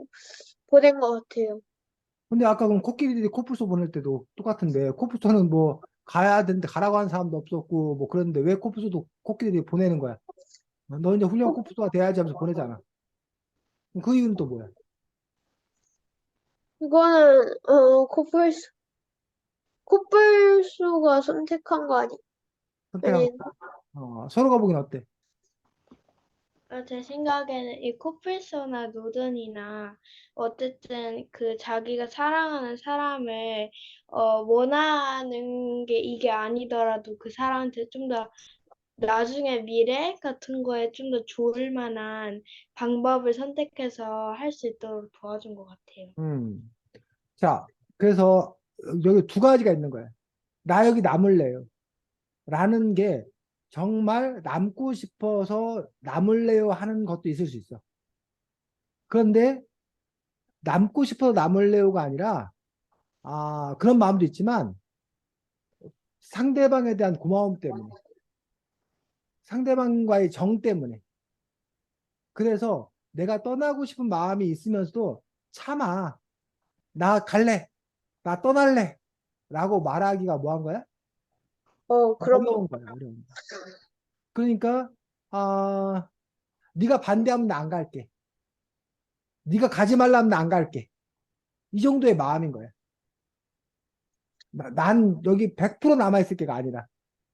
Speaker 3: 보낸 것 같아요.
Speaker 1: 근데 아까 그럼 코끼리들이 코뿔소 보낼 때도 똑같은데, 코뿔소는 뭐, 가야 되는데 가라고 하는 사람도 없었고, 뭐 그랬는데 왜 코뿔소도 코끼리들이 보내는 거야? 너 이제 훌륭한 코뿔소가 돼야지 하면서 보내잖아. 그 이유는 또 뭐야?
Speaker 3: 이거는 코뿔소가 선택한 거
Speaker 1: 선택한 거.
Speaker 3: 아니
Speaker 1: 서로가 보기엔 어때?
Speaker 2: 제 생각에는 이 코뿔소나 노든이나 어쨌든 그 자기가 사랑하는 사람을 원하는 게 이게 아니더라도 그 사람한테 좀 더 나중에 미래 같은 거에 좀 더 좋을 만한 방법을 선택해서 할 수 있도록 도와준 것 같아요.
Speaker 1: 음. 자, 그래서 여기 두 가지가 있는 거야. 나 여기 남을래요. 라는 게 정말 남고 싶어서 남을래요 하는 것도 있을 수 있어. 그런데 남고 싶어서 남을래요가 아니라, 그런 마음도 있지만 상대방에 대한 고마움 때문에, 상대방과의 정 때문에. 그래서 내가 떠나고 싶은 마음이 있으면서도 참아. 나 갈래. 나 떠날래. 라고 말하기가 뭐 한 거야?
Speaker 3: 그럼,
Speaker 1: 어려운 거야, 어려운 거. 그러니까, 네가 반대하면 나 안 갈게. 네가 가지 말라면 나 안 갈게. 이 정도의 마음인 거야. 난 여기 100% 남아있을 게가 아니라.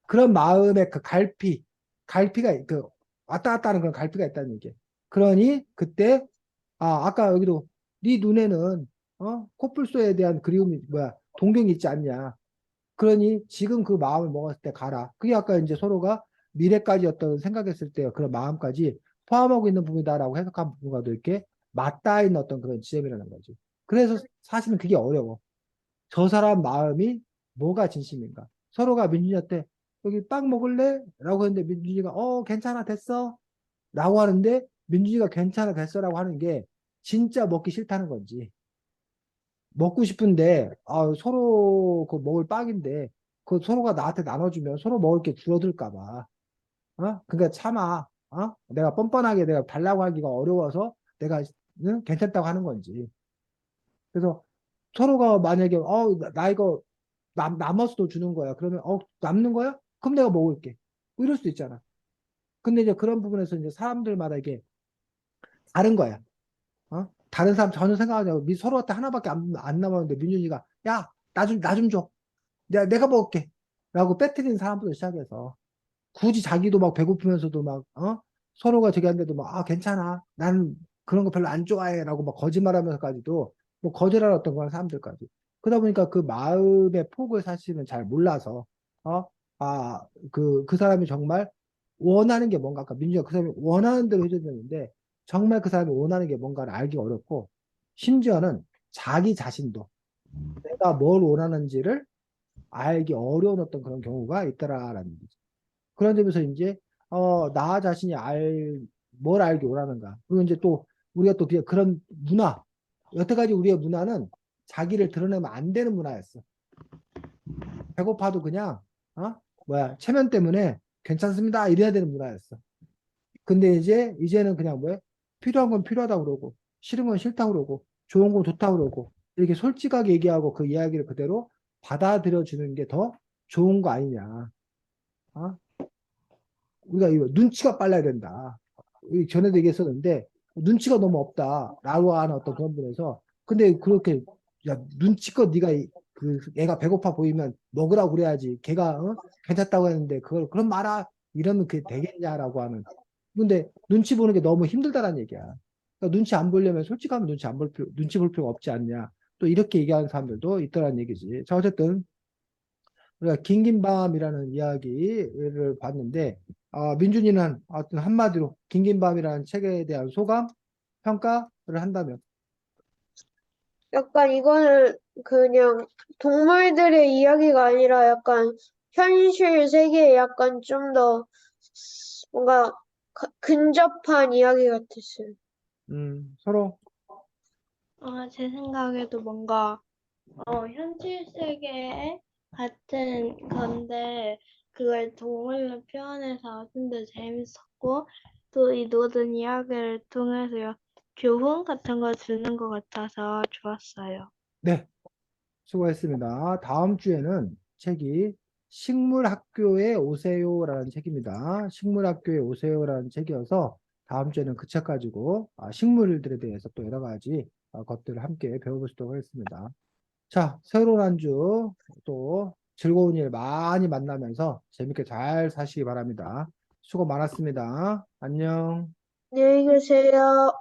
Speaker 1: 그런 마음의 그 갈피가, 그, 왔다 갔다 하는 그런 갈피가 있다는 얘기야. 그러니, 그때, 아까 여기도, 네 눈에는, 코뿔소에 대한 그리움이, 동경이 있지 않냐. 그러니, 지금 그 마음을 먹었을 때 가라. 그게 아까 이제 서로가 미래까지 어떤 생각했을 때 그런 마음까지 포함하고 있는 부분이다라고 해석한 부분과도 이렇게 맞닿아 있는 어떤 그런 지점이라는 거지. 그래서 사실은 그게 어려워. 저 사람 마음이 뭐가 진심인가? 서로가 민준이한테 여기 빵 먹을래? 라고 했는데 민준이가 괜찮아 됐어 라고 하는데 민준이가 괜찮아 됐어라고 하는 게 진짜 먹기 싫다는 건지 먹고 싶은데 서로 그 먹을 빵인데 그 서로가 나한테 나눠주면 서로 먹을 게 줄어들까 봐 그러니까 참아 내가 뻔뻔하게 내가 달라고 하기가 어려워서 내가 응? 괜찮다고 하는 건지 그래서 서로가 만약에 나 이거 남았어도 주는 거야. 그러면 남는 거야? 그럼 내가 먹을게. 뭐 이럴 수도 있잖아. 근데 이제 그런 부분에서 이제 사람들마다 이게 다른 거야. 다른 사람 전혀 생각하지 않고 서로한테 하나밖에 안 남았는데 민준이가 야, 나 좀 줘. 내가 먹을게. 라고 빼뜨리는 사람부터 시작해서 굳이 자기도 막 배고프면서도 막 서로가 저기 한데도 막 괜찮아. 나는 그런 거 별로 안 좋아해. 라고 막 거짓말하면서까지도 뭐 거절하는 어떤 그런 사람들까지. 그러다 보니까 그 마음의 폭을 사실은 잘 몰라서 어? 그 사람이 정말 원하는 게 뭔가 아까 민주가 그 사람이 원하는 대로 해줘야 되는데 정말 그 사람이 원하는 게 뭔가를 알기 어렵고 심지어는 자기 자신도 내가 뭘 원하는지를 알기 어려운 어떤 그런 경우가 있다라는 거죠. 그런 점에서 이제 나 자신이 뭘 알기 원하는가. 그리고 이제 또 우리가 또 그런 문화, 여태까지 우리의 문화는 자기를 드러내면 안 되는 문화였어. 배고파도 그냥 체면 때문에 괜찮습니다 이래야 되는 문화였어. 근데 이제는 그냥 필요한 건 필요하다고 그러고 싫은 건 싫다고 그러고 좋은 건 좋다고 그러고 이렇게 솔직하게 얘기하고 그 이야기를 그대로 받아들여 주는 게 더 좋은 거 아니냐. 어? 우리가 이거 눈치가 빨라야 된다. 전에도 얘기했었는데 눈치가 너무 없다라고 하는 어떤 그런 분에서 근데 그렇게 야 눈치껏 네가 그 애가 배고파 보이면 먹으라고 그래야지 걔가 괜찮다고 했는데 그걸 그럼 말아 이러면 그게 되겠냐라고 하는 근데 눈치 보는 게 너무 힘들다라는 얘기야. 그러니까 눈치 안 보려면 솔직하면 눈치 볼 필요가 없지 않냐. 또 이렇게 얘기하는 사람들도 있더라는 얘기지. 자 어쨌든 우리가 긴긴밤이라는 이야기를 봤는데 민준이는 어떤 한마디로 긴긴밤이라는 책에 대한 소감, 평가를 한다면
Speaker 3: 약간 이거는 그냥 동물들의 이야기가 아니라 약간 현실 세계에 약간 좀 더 뭔가 근접한 이야기 같았어요.
Speaker 1: 서로
Speaker 2: 제 생각에도 뭔가 현실 세계 같은 건데 그걸 동물로 표현해서 좀 더 재밌었고 또 이 모든 이야기를 통해서 교훈 같은 거 주는 것 같아서 좋았어요.
Speaker 1: 네 수고했습니다. 다음 주에는 책이 식물학교에 오세요라는 책입니다. 식물학교에 오세요라는 책이어서 다음 주에는 그 책 가지고 식물들에 대해서 또 여러 가지 것들을 함께 배워보도록 하겠습니다. 자, 새로운 한 주 또 즐거운 일 많이 만나면서 재밌게 잘 사시기 바랍니다. 수고 많았습니다. 안녕.
Speaker 3: 안녕히 계세요.